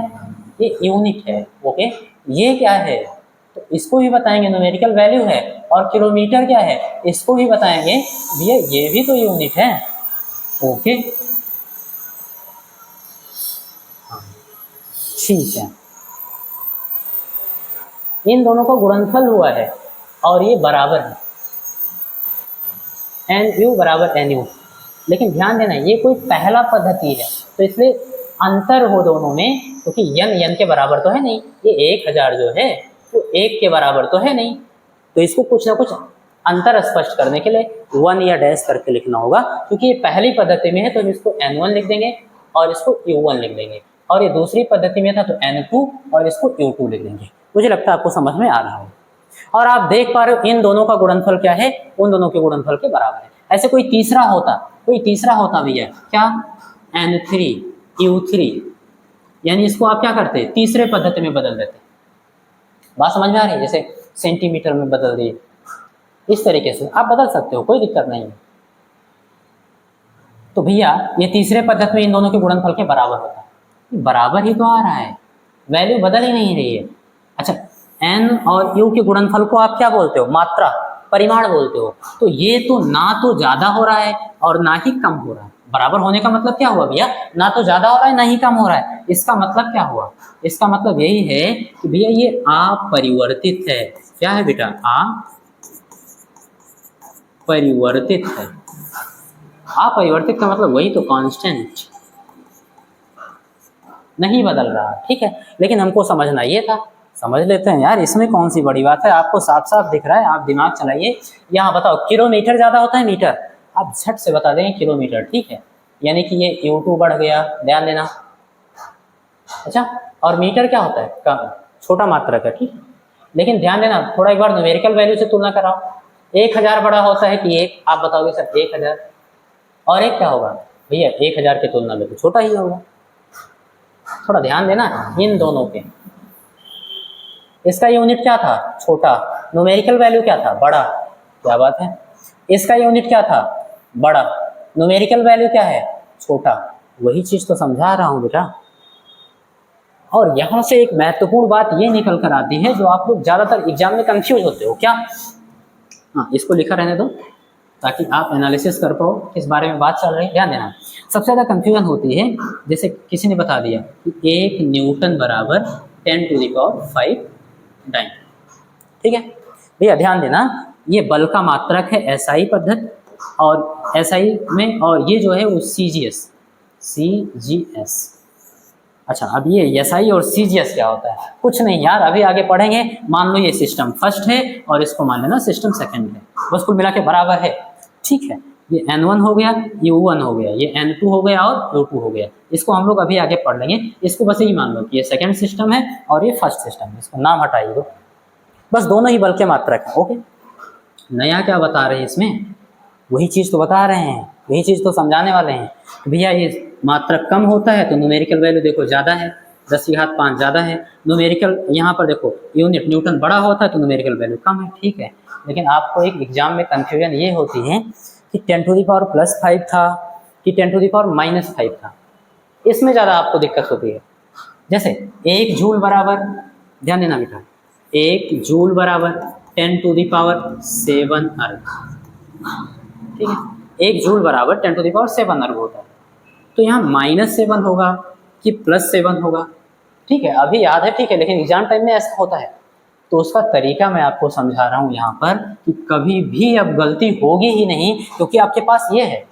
ये यूनिट है, ओके। ये क्या है? तो इसको भी बताएंगे न्यूमेरिकल वैल्यू है। और किलोमीटर क्या है? इसको भी बताएंगे भैया ये भी तो यूनिट है, ओके। ठीक है, इन दोनों का गुणनफल हुआ है और ये बराबर है, NU बराबर NU। लेकिन ध्यान देना ये कोई पहला पद्धति है, तो इसलिए अंतर हो दोनों में, क्योंकि n के बराबर तो है नहीं, ये 1000 जो है वो 1 के बराबर तो है नहीं, तो इसको कुछ ना कुछ अंतर स्पष्ट करने के लिए 1 या डैश करके लिखना होगा। क्योंकि ये पहली पद्धति में है तो हम इसको N1 लिख देंगे और इसको U1 लिख देंगे। और ये दूसरी पद्धति में था तो N2 और इसको U2 लिख देंगे। मुझे लगता है आपको समझ में आ रहा हो। और आप देख पा रहे हो इन दोनों का गुणनफल क्या है, उन दोनों के गुणनफल के बराबर है। ऐसे कोई तीसरा होता भैया क्या, N3U3, यानी इसको आप क्या करते हैं, तीसरे पद्धति में बदल देते। बात समझ में आ रही है? जैसे सेंटीमीटर में बदल दिए, इस तरीके से आप बदल सकते हो, कोई दिक्कत नहीं है। तो भैया ये तीसरे पद्धति में इन दोनों के गुणनफल के बराबर होता है, बराबर ही तो आ रहा है, वैल्यू बदल ही नहीं रही है। अच्छा, n और u के गुणनफल को आप क्या बोलते हो, मात्रा, परिमाण बोलते हो। तो ये तो ना तो ज्यादा हो रहा है और ना ही कम हो रहा है। बराबर होने का मतलब क्या हुआ भैया, ना तो ज्यादा हो रहा है ना ही कम हो रहा है। इसका मतलब क्या हुआ, इसका मतलब यही है कि भैया ये अपरिवर्तित है। क्या है बेटा, अपरिवर्तित है। अपरिवर्तित का मतलब वही तो, कांस्टेंट, नहीं बदल रहा, ठीक है। लेकिन हमको समझना ये था, समझ लेते हैं यार, इसमें कौन सी बड़ी बात है। आपको साफ साफ दिख रहा है, आप दिमाग चलाइए। यहाँ बताओ किलोमीटर ज्यादा होता है मीटर, आप झट से बता देंगे किलोमीटर, ठीक है। यानी कि ये U2 बढ़ गया, ध्यान देना। अच्छा, और मीटर क्या होता है, कम, छोटा मात्रक है, ठीक है। लेकिन ध्यान देना, थोड़ा एक बार न्यूमेरिकल वैल्यू से तुलना कराओ। 1000 बड़ा होता है कि 1, आप बताओगे सर 1000, और एक क्या होगा भैया, 1000 की तुलना में तो छोटा ही होगा। थोड़ा ध्यान देना इन दोनों के। इसका यूनिट क्या था, छोटा, न्यूमेरिकल वैल्यू क्या था, बड़ा, क्या बात है। इसका यूनिट क्या था, बड़ा, न्यूमेरिकल वैल्यू क्या है, छोटा। वही चीज तो समझा रहा हूं बेटा। और यहां से एक महत्वपूर्ण बात ये निकल कर आती है, जो आप लोग ज्यादातर एग्जाम में कंफ्यूज होते हो। क्या, हाँ इसको लिखा रहने दो ताकि आप एनालिसिस कर पाओ किस बारे में बात चल रही है। ध्यान देना, सबसे ज़्यादा कंफ्यूजन होती है, जैसे किसी ने बता दिया कि 1 न्यूटन बराबर 10⁵ डाइन, ठीक है भैया। ध्यान देना, ये बल का मात्रक है एसआई पद्धति, और एसआई में, और ये जो है वो सीजीएस। अच्छा, अब ये एसआई और सीजीएस क्या होता है, कुछ नहीं यार, अभी आगे पढ़ेंगे। मान लो ये सिस्टम फर्स्ट है और इसको मान लेना सिस्टम सेकंड है, बस कुल मिला के बराबर है, ठीक है। ये N1 हो गया, ये U1 हो गया, ये N2 हो गया और U2 हो गया। इसको हम लोग अभी आगे पढ़ लेंगे। इसको बस यही मान लो कि ये सेकंड सिस्टम है और ये फर्स्ट सिस्टम है, इसको नाम हटाइए दो, बस दोनों ही बल के मात्रक है, ओके। नया क्या बता रहे हैं इसमें, वही चीज़ तो बता रहे हैं, वही चीज़ तो समझाने वाले हैं। भैया ये मात्रक कम होता है तो न्यूमेरिकल वैल्यू देखो ज़्यादा है, 10⁵ ज़्यादा है। न्यूमेरिकल यहाँ पर देखो यूनिट न्यूटन बड़ा होता है तो न्यूमेरिकल वैल्यू कम है, ठीक है। लेकिन आपको एक एग्जाम में कन्फ्यूजन ये होती है कि 10⁵ था कि 10⁻⁻5 था, इसमें ज़्यादा आपको दिक्कत होती है। जैसे 1 जूल बराबर, ध्यान देना बेटा, 1 जूल बराबर 10⁻7 अर्ग, ठीक है। 1 जूल बराबर 10⁻7 अर्ग होता है। तो यहाँ -7 होगा कि +7 होगा, ठीक है, अभी याद है, ठीक है। लेकिन एग्जाम टाइम में ऐसा होता है, तो उसका तरीका मैं आपको समझा रहा हूँ यहाँ पर कि कभी भी अब गलती होगी ही नहीं, क्योंकि आपके पास ये है।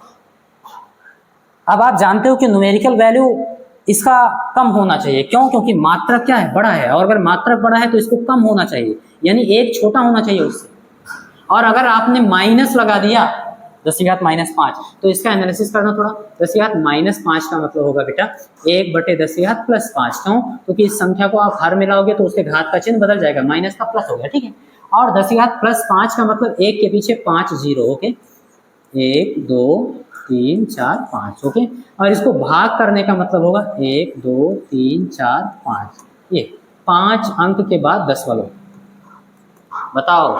अब आप जानते हो कि न्यूमेरिकल वैल्यू इसका कम होना चाहिए, क्यों, क्योंकि मात्रक क्या है, बड़ा है, और अगर मात्रक बड़ा है तो इसको कम होना चाहिए, यानी 1 छोटा होना चाहिए उससे। और अगर आपने माइनस लगा दिया 10⁻⁻5, तो इसका एनालिसिस करना थोड़ा। 10⁻⁻5 का मतलब होगा बेटा 1/10⁻+5, क्यों, क्योंकि इस संख्या को आप हर मिलाओगे तो उसके घात का चिन्ह बदल जाएगा, माइनस का प्लस हो गया, ठीक है। और 10⁻+5 का मतलब 1 के पीछे 5 जीरो, ओके, 1 2 3 4 5, ओके। और इसको भाग करने का मतलब होगा 1 2 3 4 5, ये 5 अंक के बाद 10 वालों। बताओ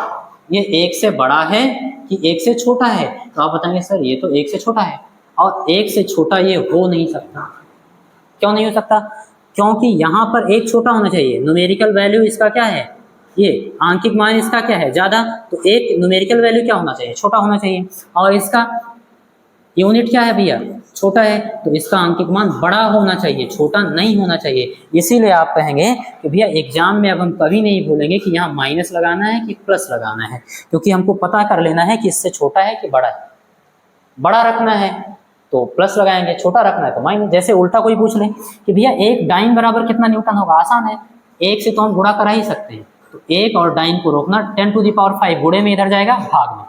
ये 1 से बड़ा है कि 1 से छोटा है, तो आप बताएंगे सर ये तो 1 से छोटा है, और 1 से छोटा ये हो नहीं सकता। क्यों नहीं हो सकता, क्योंकि यहाँ पर 1 छोटा होना चाहिए। न्यूमेरिकल वैल्यू इसका क्या है, ये आंकिक मान इसका क्या है, ज़्यादा, तो एक न्यूमेरिकल वैल्यू क्या होना चाहिए, छोटा होना चाहिए। और इसका यूनिट क्या है भैया, छोटा है, तो इसका आंकिक मान बड़ा होना चाहिए, छोटा नहीं होना चाहिए। इसीलिए आप कहेंगे कि भैया एग्जाम में अब हम कभी नहीं भूलेंगे कि यहाँ माइनस लगाना है कि प्लस लगाना है, क्योंकि हमको पता कर लेना है कि इससे छोटा है कि बड़ा है। बड़ा रखना है तो प्लस लगाएंगे, छोटा रखना है तो माइनस। जैसे उल्टा कोई पूछ ले कि भैया 1 डाइन बराबर कितना न्यूटन होगा, आसान है, 1 से तो हम गुणा करा ही सकते हैं, तो 1 और डाइन को रोकना, 10⁵ गुणे में इधर जाएगा भाग में,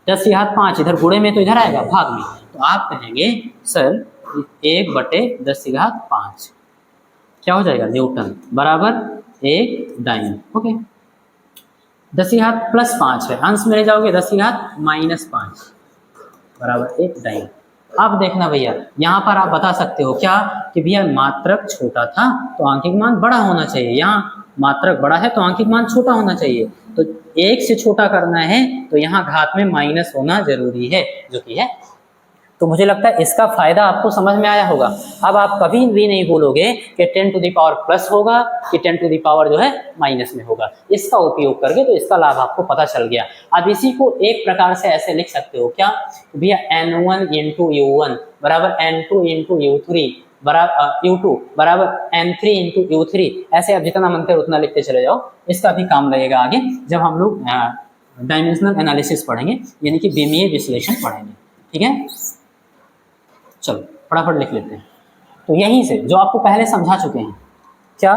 10⁵5 इधर गुणे में तो इधर आएगा भाग में। तो आप कहेंगे सर 1/10⁵5, क्या हो जाएगा, न्यूटन बराबर 1 डाइन। ओके, 10 की घात +5 है, अंश में ले जाओगे 10 की घात -5 बराबर 1 डाइन। अब देखना भैया, यहाँ पर आप बता सकते हो क्या कि भैया मात्रक छोटा था तो आंकिक मान बड़ा होना चाहिए, यहाँ मात्रक बड़ा है तो आंकिक मान छोटा होना चाहिए। तो 1 से छोटा करना है तो यहाँ घात में माइनस होना जरूरी है, जो कि है। तो मुझे लगता है इसका फायदा आपको समझ में आया होगा। अब आप कभी भी नहीं बोलोगे कि 10 टू द पावर प्लस होगा कि 10 टू द पावर जो है माइनस में होगा। इसका उपयोग करके तो इसका लाभ आपको पता चल गया। अब इसी को एक प्रकार से ऐसे लिख सकते हो क्या, भैया n1 इंटू u1 बराबर n2 इंटू u3 बराबर u2 बराबर n3 इंटू u3। ऐसे आप जितना मन करे उतना लिखते चले जाओ, इसका भी काम लगेगा आगे जब हम लोग डायमेंशनल एनालिसिस पढ़ेंगे, यानी कि विमीय विश्लेषण पढ़ेंगे। ठीक है, चलो फटाफट लिख लेते हैं। तो यहीं से जो आपको पहले समझा चुके हैं, क्या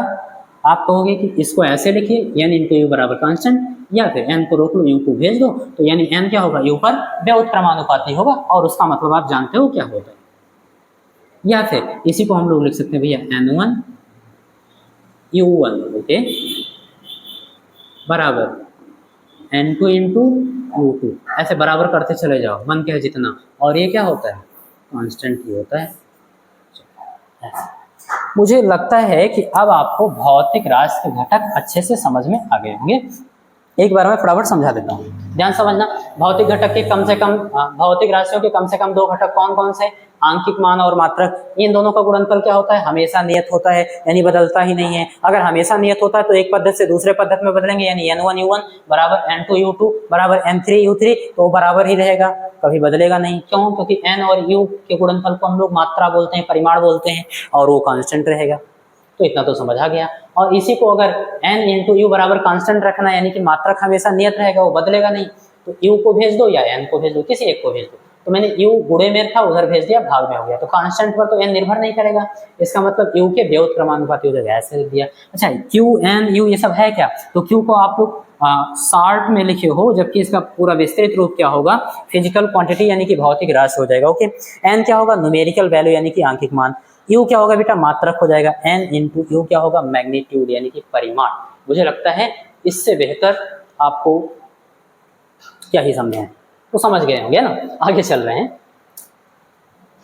आप कहोगे कि इसको ऐसे लिखिए n इंटू यू बराबर कांस्टेंट, या फिर n को रोक लो u को भेज दो, तो यानी n क्या होगा, u पर व्युत्क्रमानुपाती होगा, और उसका मतलब आप जानते हो क्या होता है। या फिर इसी को हम लोग लिख सकते हैं भैया n1 u1 ओके बराबर n2 इंटू u2, ऐसे बराबर करते चले जाओ मन के जितना, और ये क्या होता है, कांस्टेंट ही होता है। मुझे लगता है कि अब आपको भौतिक राशि के घटक अच्छे से समझ में आ गए होंगे। एक बार मैं फटाफट समझा देता हूँ, ध्यान समझना। भौतिक घटक के कम से कम भौतिक राशियों के कम से कम 2 घटक कौन कौन से, आंकिक मान और मात्रक। इन दोनों का गुणनफल क्या होता है, हमेशा नियत होता है, यानी बदलता ही नहीं है। अगर हमेशा नियत होता है तो एक पद्धति से दूसरे पद्धति में बदलेंगे, यानी n1 u1 बराबर n2 u2 बराबर n3 u3, तो बराबर ही रहेगा, कभी बदलेगा नहीं। क्यों, क्योंकि n और u के गुणनफल को हम लोग मात्रा बोलते हैं, परिमाण बोलते हैं, और वो कांस्टेंट रहेगा। तो इतना तो समझ आ गया। और इसी को अगर n इंटू यू बराबर कांस्टेंट रखना, यानी कि मात्रक हमेशा नियत रहेगा, वो बदलेगा नहीं, तो u को भेज दो या n को भेज दो, किसी एक को भेज दो। तो मैंने u गुणे में था उधर भेज दिया, भाग में हो गया, तो कांस्टेंट पर तो n निर्भर नहीं करेगा, इसका मतलब u के व्युत्क्रमानुपाती हो जाएगा, ऐसे लिख दिया। अच्छा, q n u ये सब है क्या, तो q को आप लोग शॉर्ट में लिखे हो, जबकि इसका पूरा विस्तृत रूप क्या होगा, फिजिकल क्वांटिटी यानी कि भौतिक राशि हो जाएगा। ओके, n क्या होगा, न्यूमेरिकल वैल्यू यानी कि आंकिक मान। u क्या होगा बेटा, मात्रक हो जाएगा। n इंटू यू क्या होगा, मैग्नीट्यूड यानी कि परिमाण। मुझे लगता है इससे बेहतर आपको क्या ही समझे हैं, तो समझ गए होंगे ना। आगे चल रहे हैं।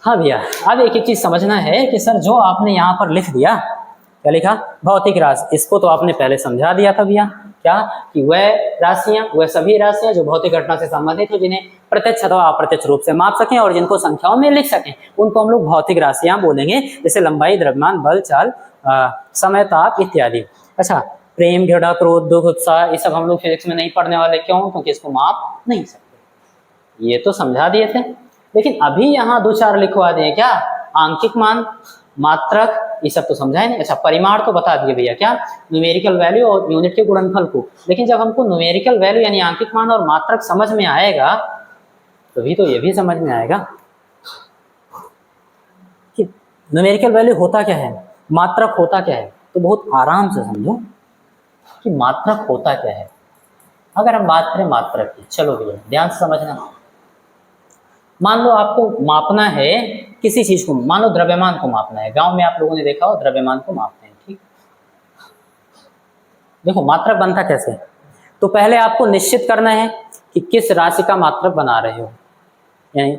हाँ भैया, अब एक एक चीज समझना है कि सर जो आपने यहाँ पर लिख दिया, क्या लिखा, भौतिक राशि, इसको तो आपने पहले समझा दिया था भैया, क्या कि वह राशियां, वह सभी राशियां जो भौतिक घटना से संबंधित हो, जिन्हें प्रत्यक्ष अथवा अप्रत्यक्ष रूप से माप सकें और जिनको संख्याओं में लिख सकें, उनको हम लोग भौतिक राशियां बोलेंगे, जैसे लंबाई, द्रव्यमान, बल, चाल, समय, ताप इत्यादि। अच्छा, प्रेम, घृणा, क्रोध, दुख, उत्साह, ये सब हम लोग फिजिक्स में नहीं पढ़ने वाले। क्यों, क्योंकि इसको माप नहीं सकते। ये तो समझा दिए थे, लेकिन अभी यहाँ 2-4 लिखवा दिए, क्या, आंकिक मान, मात्रक, ये सब तो समझा है नहीं। अच्छा, परिमाण तो बता दिए भैया, क्या, न्यूमेरिकल वैल्यू और यूनिट के गुणनफल को। लेकिन जब हमको न्यूमेरिकल वैल्यू यानी आंकिक मान और मात्रक समझ में आएगा, तभी तो ये भी समझ में आएगा कि न्यूमेरिकल वैल्यू होता क्या है, मात्रक होता क्या है। तो बहुत आराम से समझो कि मात्रक होता क्या है। अगर हम बात करें मात्रक की, चलो भैया ध्यान से समझना। मान लो आपको मापना है किसी चीज को, मान लो द्रव्यमान को मापना है। गांव में आप लोगों ने देखा हो द्रव्यमान को मापते हैं, ठीक। देखो मात्रक बनता कैसे, तो पहले आपको निश्चित करना है कि किस राशि का मात्रक बना रहे हो, यानी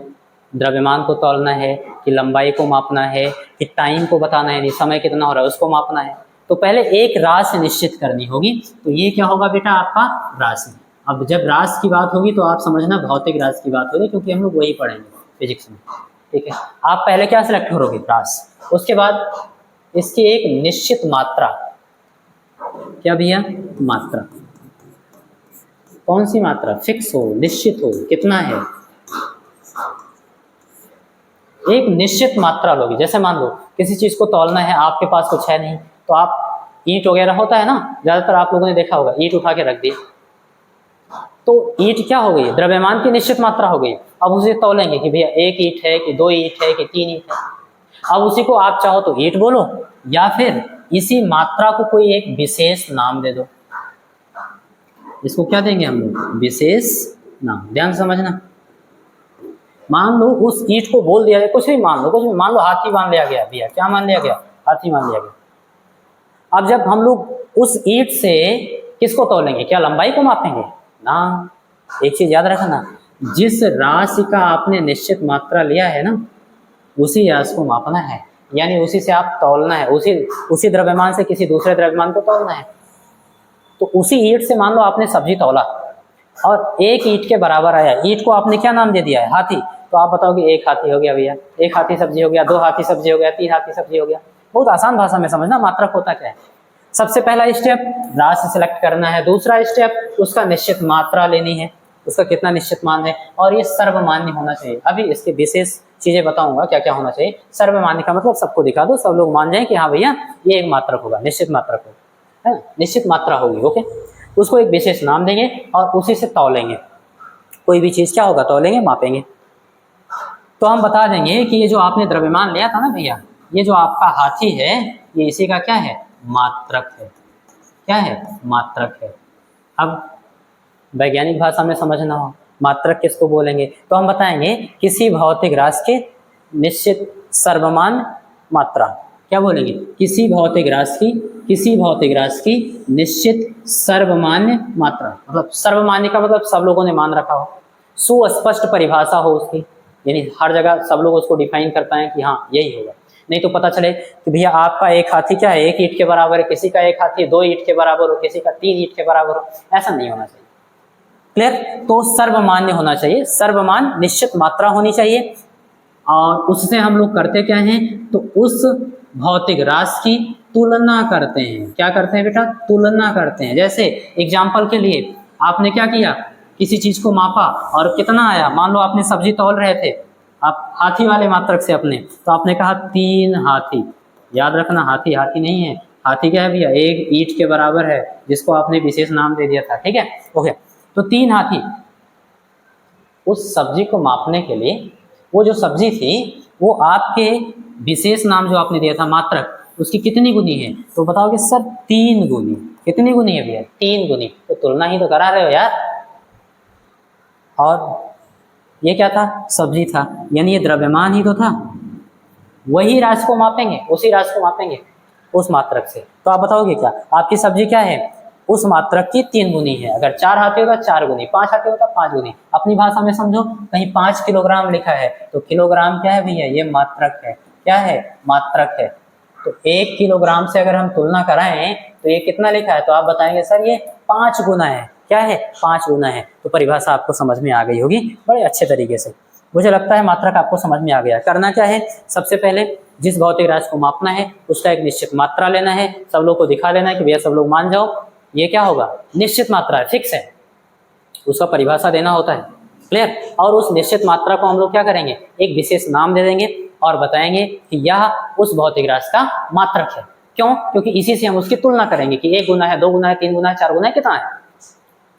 द्रव्यमान को तौलना है कि लंबाई को मापना है कि टाइम को बताना है, यानी समय कितना हो रहा है उसको मापना है। तो पहले एक राशि निश्चित करनी होगी, तो ये क्या होगा बेटा, आपका राशि। अब जब राशि की बात होगी तो आप समझना भौतिक राशि की बात होगी, क्योंकि हम लोग वही पढ़ेंगे फिजिक्स में, ठीक है। आप पहले क्या सिलेक्ट करोगे, राशि, उसके बाद इसकी एक निश्चित मात्रा, क्या भैया, मात्रा। कौन सी मात्रा, फिक्स हो, निश्चित हो, कितना है, एक निश्चित मात्रा लोगी। जैसे मान लो किसी चीज को तौलना है, आपके पास कुछ है नहीं, तो आप ईंट वगैरह होता है ना, ज्यादातर आप लोगों ने देखा होगा, ईंट उठा के रख दी, तो ईंट क्या हो गई, द्रव्यमान की निश्चित मात्रा हो गई। अब उसे तौलेंगे कि भैया 1 ईंट है कि 2 ईंट है कि 3 ईंट है। अब उसी को आप चाहो तो ईंट बोलो, या फिर इसी मात्रा को कोई एक विशेष नाम दे दो। इसको क्या देंगे हम लोग, विशेष नाम। ध्यान समझना। मान लो उस ईंट को बोल दिया जाए, कुछ भी मान लो, कुछ भी मान लो, हाथी मान लिया गया भैया, क्या मान लिया गया, हाथी मान लिया गया। अब जब हम लोग उस ईंट से किसको तोलेंगे, क्या लंबाई को मापेंगे ना। एक चीज याद रखना, जिस राशि का आपने निश्चित मात्रा लिया है ना, उसी राशि को मापना है, यानी उसी से आप तौलना है, उसी द्रव्यमान से किसी दूसरे द्रव्यमान को तौलना है। तो उसी ईंट से मान लो आपने सब्जी तौला और एक ईंट के बराबर आया, ईंट को आपने क्या नाम दे दिया है, हाथी। तो आप बताओगे एक हाथी हो गया भैया, एक हाथी सब्जी हो गया, 2 हाथी सब्जी हो गया, 3 हाथी सब्जी हो गया। बहुत आसान भाषा में समझना मात्रक होता क्या है। सबसे पहला स्टेप राशि सिलेक्ट करना है, दूसरा स्टेप उसका निश्चित मात्रा लेनी है, उसका कितना निश्चित मान है, और ये सर्वमान्य होना चाहिए। अभी इसके विशेष चीजें बताऊंगा क्या क्या होना चाहिए। सर्वमान्य का मतलब सबको दिखा दो, सब लोग मान जाए कि हाँ भैया ये एक मात्रक होगा, निश्चित मात्रक होगा, है निश्चित मात्रा होगी। ओके, उसको एक विशेष नाम देंगे और उसी से तौलेंगे। कोई भी चीज क्या होगा, तौलेंगे, मापेंगे। तो हम बता देंगे कि ये जो आपने द्रव्यमान लिया था ना भैया, ये जो आपका हाथी है, ये इसी का क्या है, मात्रक है। क्या है, मात्रक है। अब वैज्ञानिक भाषा में समझना हो, मात्रक किसको बोलेंगे, तो हम बताएंगे किसी भौतिक राशि के निश्चित सर्वमान्य मात्रा। क्या बोलेंगे, किसी भौतिक राशि की निश्चित सर्वमान्य मात्रा। मतलब सर्वमान्य का मतलब सब लोगों ने मान रखा हो, सुस्पष्ट परिभाषा हो उसकी, यानी हर जगह सब लोग उसको डिफाइन कर पाए कि हाँ यही होगा। नहीं तो पता चले कि भैया आपका एक हाथी क्या है, 1 ईंट के बराबर है, किसी का एक हाथी 2 ईंट के बराबर हो, किसी का 3 ईंट के बराबर हो, ऐसा नहीं होना चाहिए। क्लियर। तो सर्वमान्य होना चाहिए, सर्वमान्य निश्चित मात्रा होनी चाहिए। और उससे हम लोग करते क्या हैं, तो उस भौतिक राशि की तुलना करते हैं। क्या करते हैं बेटा, तुलना करते हैं। जैसे एग्जाम्पल के लिए आपने क्या किया, किसी चीज को मापा और कितना आया, मान लो आपने सब्जी तौल रहे थे आप हाथी वाले मात्रक से अपने, तो आपने कहा 3 हाथी। याद रखना हाथी हाथी नहीं है, हाथी क्या है भैया, 1 ईंट के बराबर है, जिसको आपने विशेष नाम दे दिया था। ठीक है, ओके। तो 3 हाथी। उस सब्जी को मापने के लिए वो जो सब्जी थी वो आपके विशेष नाम जो आपने दिया था मात्रक, उसकी कितनी गुनी है, तो बताओगे सर 3 गुनी। कितनी गुनी है भैया, 3 गुनी। तो तुलना ही तो करा रहे हो यार। और ये क्या था, सब्जी था, यानी ये द्रव्यमान ही तो था। वही राशि को मापेंगे, उसी राशि को मापेंगे उस मात्रक से। तो आप बताओगे क्या, आपकी सब्जी क्या है, उस मात्रक की 3 गुनी है। अगर 4 हाथी होता 4 गुनी, 5 हाथी होता 5 गुनी। अपनी भाषा में समझो, कहीं 5 किलोग्राम लिखा है तो किलोग्राम क्या है भैया, ये मात्रक है। क्या है, मात्रक है। तो 1 किलोग्राम से अगर हम तुलना कराएं तो ये कितना लिखा है, तो आप बताएंगे सर ये 5 गुना है। क्या है, 5 गुना है। तो परिभाषा आपको समझ में आ गई होगी बड़े अच्छे तरीके से। मुझे लगता है मात्रक आपको समझ में आ गया। करना क्या है, सबसे पहले जिस भौतिक राशि को मापना है उसका एक निश्चित मात्रा लेना है, सब लोग को दिखा लेना है कि भैया सब लोग मान जाओ ये क्या होगा, निश्चित मात्रा है, फिक्स है। उसका परिभाषा देना होता है। क्लियर। और उस निश्चित मात्रा को हम लोग क्या करेंगे, एक विशेष नाम दे देंगे और बताएंगे कि यह उस भौतिक राशि का मात्रक है। क्यों, क्योंकि इसी से हम उसकी तुलना करेंगे कि 1 गुना है, 2 गुना है, 3 गुना है, 4 गुना है, कितना है।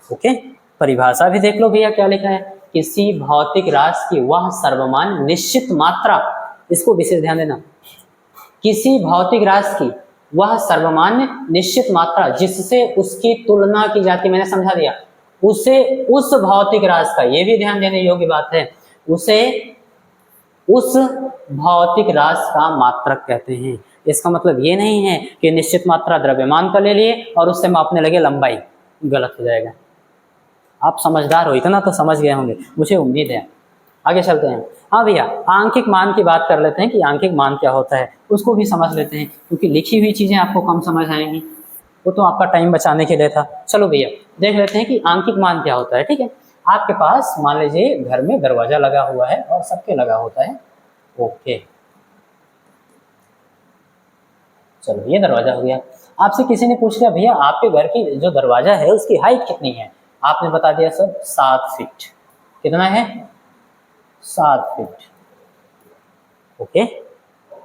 ओके, परिभाषा भी देख लो भैया क्या लिखा है, किसी भौतिक राशि की वह सर्वमान्य निश्चित मात्रा, इसको विशेष ध्यान देना, किसी भौतिक राशि की वह सर्वमान्य निश्चित मात्रा जिससे उसकी तुलना की जाती, मैंने समझा दिया, उसे उस भौतिक राशि का, ये भी ध्यान देने योग्य बात है, उसे उस भौतिक राशि का मात्रक कहते हैं। इसका मतलब ये नहीं है कि निश्चित मात्रा द्रव्यमान का ले लिए और उससे मापने लगे लंबाई, गलत हो जाएगा। आप समझदार हो, इतना तो समझ गए होंगे, मुझे उम्मीद है। आगे चलते हैं। हाँ भैया, आंकिक मान की बात कर लेते हैं कि आंकिक मान क्या होता है, उसको भी समझ लेते हैं, क्योंकि लिखी हुई चीजें आपको कम समझ आएंगी, वो तो आपका टाइम बचाने के लिए था। चलो भैया देख लेते हैं कि आंकिक मान क्या होता है। ठीक है, आपके पास मान लीजिए घर में दरवाजा लगा हुआ है और सबके लगा होता है। ओके, चलो ये दरवाजा हो गया। आपसे किसी ने पूछ लिया भैया आपके घर की जो दरवाजा है उसकी हाइट कितनी है, आपने बता दिया सर 7 फीट। कितना है, 7 फीट। ओके,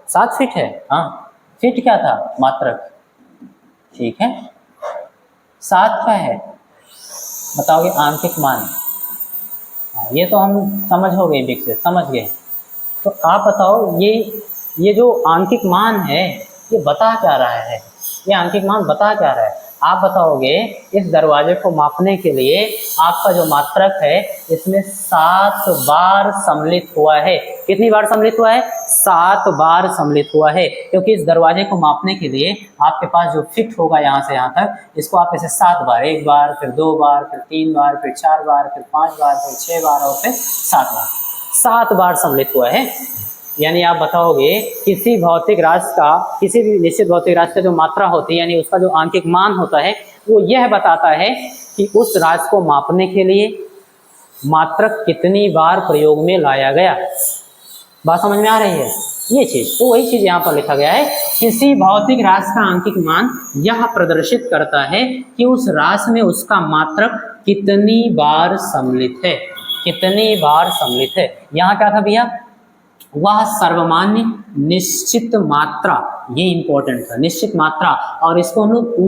7 फीट है। हाँ, फीट क्या था, मात्रक। ठीक है, 7 का है, बताओगे आंकिक मान। ये तो हम समझ हो गए, विकसित समझ गए। तो आप बताओ ये जो आंकिक मान है ये बता क्या रहा है, ये आंकिक मान बता क्या रहा है। आप बताओगे इस दरवाजे को मापने के लिए आपका जो मात्रक है इसमें 7 बार सम्मिलित हुआ है। कितनी बार सम्मिलित हुआ है? 7 बार सम्मिलित हुआ है, क्योंकि इस दरवाजे को मापने के लिए आपके पास जो फिट होगा यहाँ से यहाँ तक, इसको आप ऐसे 7 बार, एक बार, फिर 2 बार, फिर 3 बार, फिर 4 बार, फिर 5 बार, फिर 6 बार और फिर 7 बार, 7 बार सम्मिलित हुआ है। यानी आप बताओगे किसी भौतिक राशि का, किसी भी निश्चित भौतिक राशि का जो मात्रा होती है यानी उसका जो आंकिक मान होता है वो यह बताता है कि उस राशि को मापने के लिए मात्रक कितनी बार प्रयोग में लाया गया। बात समझ में आ रही है? ये चीज, तो वही चीज यहाँ पर लिखा गया है, किसी भौतिक राशि का आंकिक मान यह प्रदर्शित करता है कि उस राशि में उसका मात्रक कितनी बार सम्मिलित है, कितनी बार सम्मिलित है। यहाँ क्या था भैया? वह सर्वमान्य निश्चित मात्रा, ये इंपॉर्टेंट था, निश्चित मात्रा, और इसको हम लोग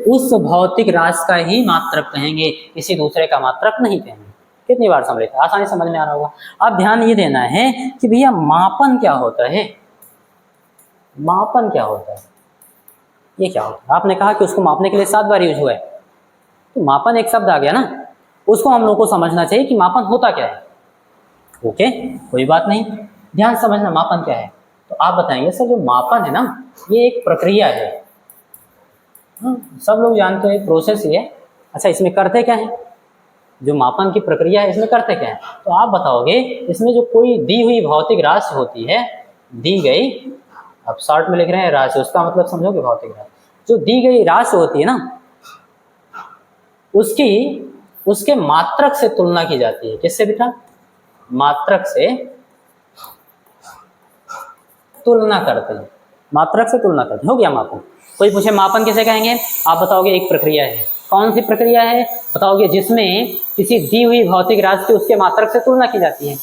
उस भौतिक राशि का ही मात्रक कहेंगे, किसी दूसरे का मात्रक नहीं कहेंगे। कितनी बार सम्मिलित है, आसानी समझ में आ रहा होगा। अब ध्यान ये देना है कि भैया मापन क्या होता है, मापन क्या होता है, ये क्या होता है। आपने कहा कि उसको मापने के लिए 7 बार यूज हुआ है, तो मापन एक शब्द आ गया ना, उसको हम लोग को समझना चाहिए कि मापन होता क्या है। ओके, कोई बात नहीं, ध्यान समझना मापन क्या है। तो आप बताएंगे सर जो मापन है ना ये एक प्रक्रिया है। सब लोग जानते हैं प्रोसेस ही है। अच्छा, इसमें करते क्या है? जो मापन की प्रक्रिया है इसमें करते क्या है? तो आप बताओगे इसमें जो कोई दी हुई भौतिक राशि होती है, दी गई, अब शॉर्ट में लिख रहे हैं राशि, उसका मतलब समझोगे भौतिक राशि, जो दी गई राशि होती है ना उसके मात्रक से तुलना की जाती है। किससे बेटा? मात्रक से तुलना करते हैं, मात्रक से तुलना करते हैं। हो गया मापन। कोई पूछे मापन किसे कहेंगे, आप बताओगे एक प्रक्रिया है। कौन सी प्रक्रिया है? बताओगे जिसमें किसी दी हुई भौतिक राशि की उसके मात्रक से तुलना की जाती है।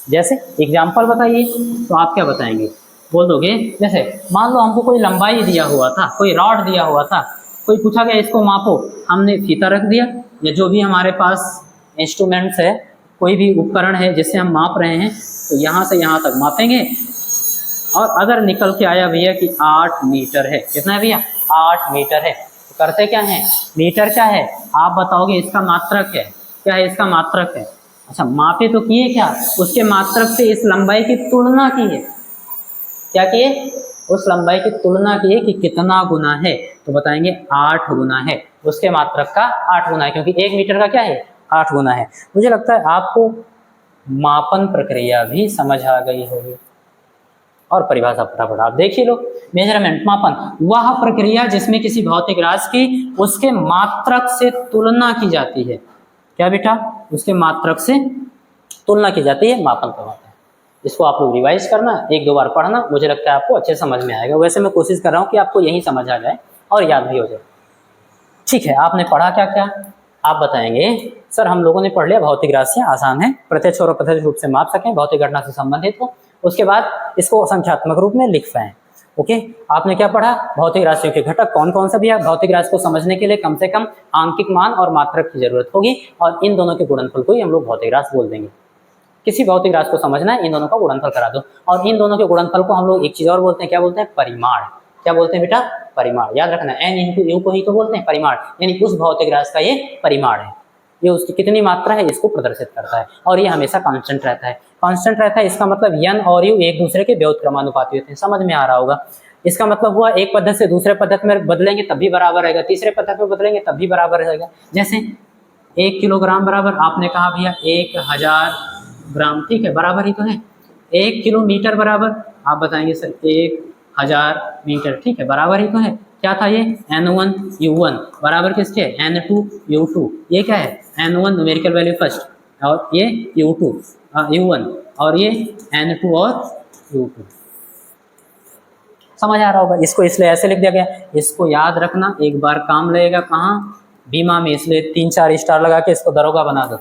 जैसे एग्जाम्पल बताइए, तो आप क्या बताएंगे? बोल दोगे जैसे मान लो हमको कोई लंबाई दिया हुआ था, कोई रॉड दिया हुआ था, कोई पूछा गया इसको मापो, हमने फीता रख दिया या जो भी हमारे पास इंस्ट्रूमेंट्स है, कोई भी उपकरण है जिससे हम माप रहे हैं, तो यहाँ से यहाँ तक मापेंगे और अगर निकल के आया भैया कि 8 मीटर है, कितना है भैया? 8 मीटर है, तो करते क्या है? मीटर क्या है? आप बताओगे इसका मात्रक है। क्या है इसका मात्रक है? अच्छा, मापे तो किए क्या? उसके मात्रक से इस लंबाई की तुलना की है। क्या किए? उस लंबाई की तुलना की है कि कितना गुना है, तो बताएंगे 8 गुना है। उसके मात्रक का 8 गुना है, क्योंकि 1 मीटर का क्या है? 8 गुना है। मुझे लगता है आपको मापन प्रक्रिया भी समझ आ गई होगी। और परिभाषा फटाफट आप देख ही लो। मेजरमेंट, मापन, वह प्रक्रिया जिसमें किसी भौतिक राशि की उसके मात्रक से तुलना की जाती है। क्या बेटा? उसके मात्रक से तुलना की जाती है, मापन करवाते हैं। इसको आप लोग रिवाइज करना, 1-2 बार पढ़ना, मुझे लगता है आपको अच्छे समझ में आएगा। वैसे मैं कोशिश कर रहा हूँ कि आपको यही समझ आ जाए और याद भी हो जाए। ठीक है, आपने पढ़ा क्या क्या? आप बताएंगे सर हम लोगों ने पढ़ लिया भौतिक राशियाँ आसान है, प्रत्यक्ष और अप्रत्यक्ष रूप से माप सकें, भौतिक घटना से संबंधित हो, उसके बाद इसको संख्यात्मक रूप में लिख पाएं। ओके, आपने क्या पढ़ा? भौतिक राशियों के घटक कौन कौन सा भी है। भौतिक राशि को समझने के लिए कम से कम आंकिक मान और मात्रक की जरूरत होगी, और इन दोनों के गुणनफल को ही हम लोग भौतिक राशि बोल देंगे। किसी भौतिक राशि को समझना है, इन दोनों का गुणनफल करा दो, और इन दोनों के गुणनफल को हम लोग एक चीज और बोलते हैं, क्या बोलते हैं? परिमाण। क्या बोलते हैं बेटा? परिमाण। याद रखना, एन इंटू यू को ही तो बोलते हैं परिमाण, यानी उस भौतिक राशि का ये परिमाण है, ये उसकी कितनी मात्रा है इसको प्रदर्शित करता है, और ये हमेशा कांस्टेंट रहता है। कांस्टेंट रहता है इसका मतलब यन और यू एक दूसरे के व्युत्क्रमानुपाती होते हैं। समझ में आ रहा होगा? इसका मतलब हुआ एक पद्धति से दूसरे पद्धति में बदलेंगे तब भी बराबर रहेगा, तीसरे पद्धति में बदलेंगे तब भी बराबर रहेगा। जैसे 1 किलोग्राम बराबर, आपने कहा भैया 1000 ग्राम, ठीक है, बराबर ही तो है। 1 किलोमीटर बराबर, आप बताएंगे सर 1000 मीटर, ठीक है, बराबर ही तो है। क्या था ये? N1 U1 बराबर किसके? N2 U2। ये क्या है? N1 न्यूमेरिकल वैल्यू फर्स्ट, और ये U2 U1, और ये N2 और U2। समझ आ रहा होगा? इसको इसलिए ऐसे लिख दिया गया, इसको याद रखना, एक बार काम लगेगा कहाँ? बीमा में, इसलिए 3-4 स्टार लगा के इसको दरोगा बना दो,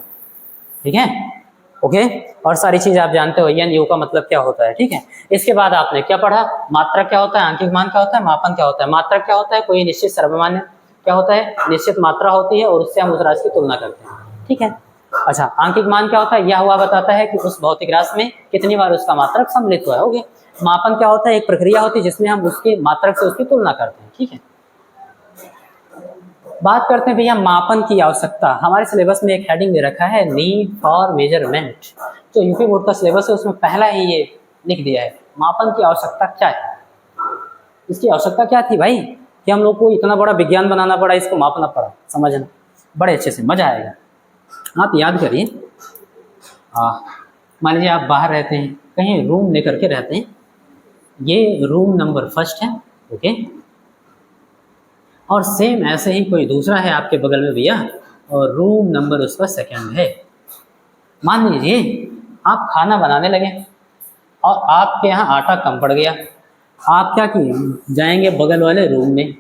ठीक है? ओके, और सारी चीज आप जानते हो, एन यू का मतलब क्या होता है, ठीक है? इसके बाद आपने क्या पढ़ा? मात्रक क्या होता है, आंकिक मान क्या होता है, मापन क्या होता है। मात्रक क्या होता है? कोई निश्चित सर्वमान्य क्या होता है, निश्चित मात्रा होती है और उससे हम उस राशि की तुलना करते हैं, ठीक है? अच्छा, आंकिक मान क्या होता है? यह हुआ बताता है कि उस भौतिक राशि में कितनी बार उसका मात्रक सम्मिलित हुआ है। ओके, मापन क्या होता है? एक प्रक्रिया होती है जिसमें हम उसके मात्रक से उसकी तुलना करते हैं, ठीक है? बात करते हैं भैया मापन की आवश्यकता। हमारे सिलेबस में एक हेडिंग दे रखा है नीड फॉर मेजरमेंट। जो यूपी बोर्ड का सिलेबस है उसमें पहला ही ये लिख दिया है मापन की आवश्यकता क्या है। इसकी आवश्यकता क्या थी भाई कि हम लोग को इतना बड़ा विज्ञान बनाना पड़ा, इसको मापना पड़ा। समझना बड़े अच्छे से मजा आएगा। आप याद करिए, मान लीजिए आप बाहर रहते हैं, कहीं रूम लेकर के रहते हैं, ये रूम नंबर 1 है, ओके। और सेम ऐसे ही कोई दूसरा है आपके बगल में भैया, और रूम नंबर उसका 2 है। मान लीजिए आप खाना बनाने लगे और आपके यहाँ आटा कम पड़ गया। आप क्या किए, जाएंगे बगल वाले रूम में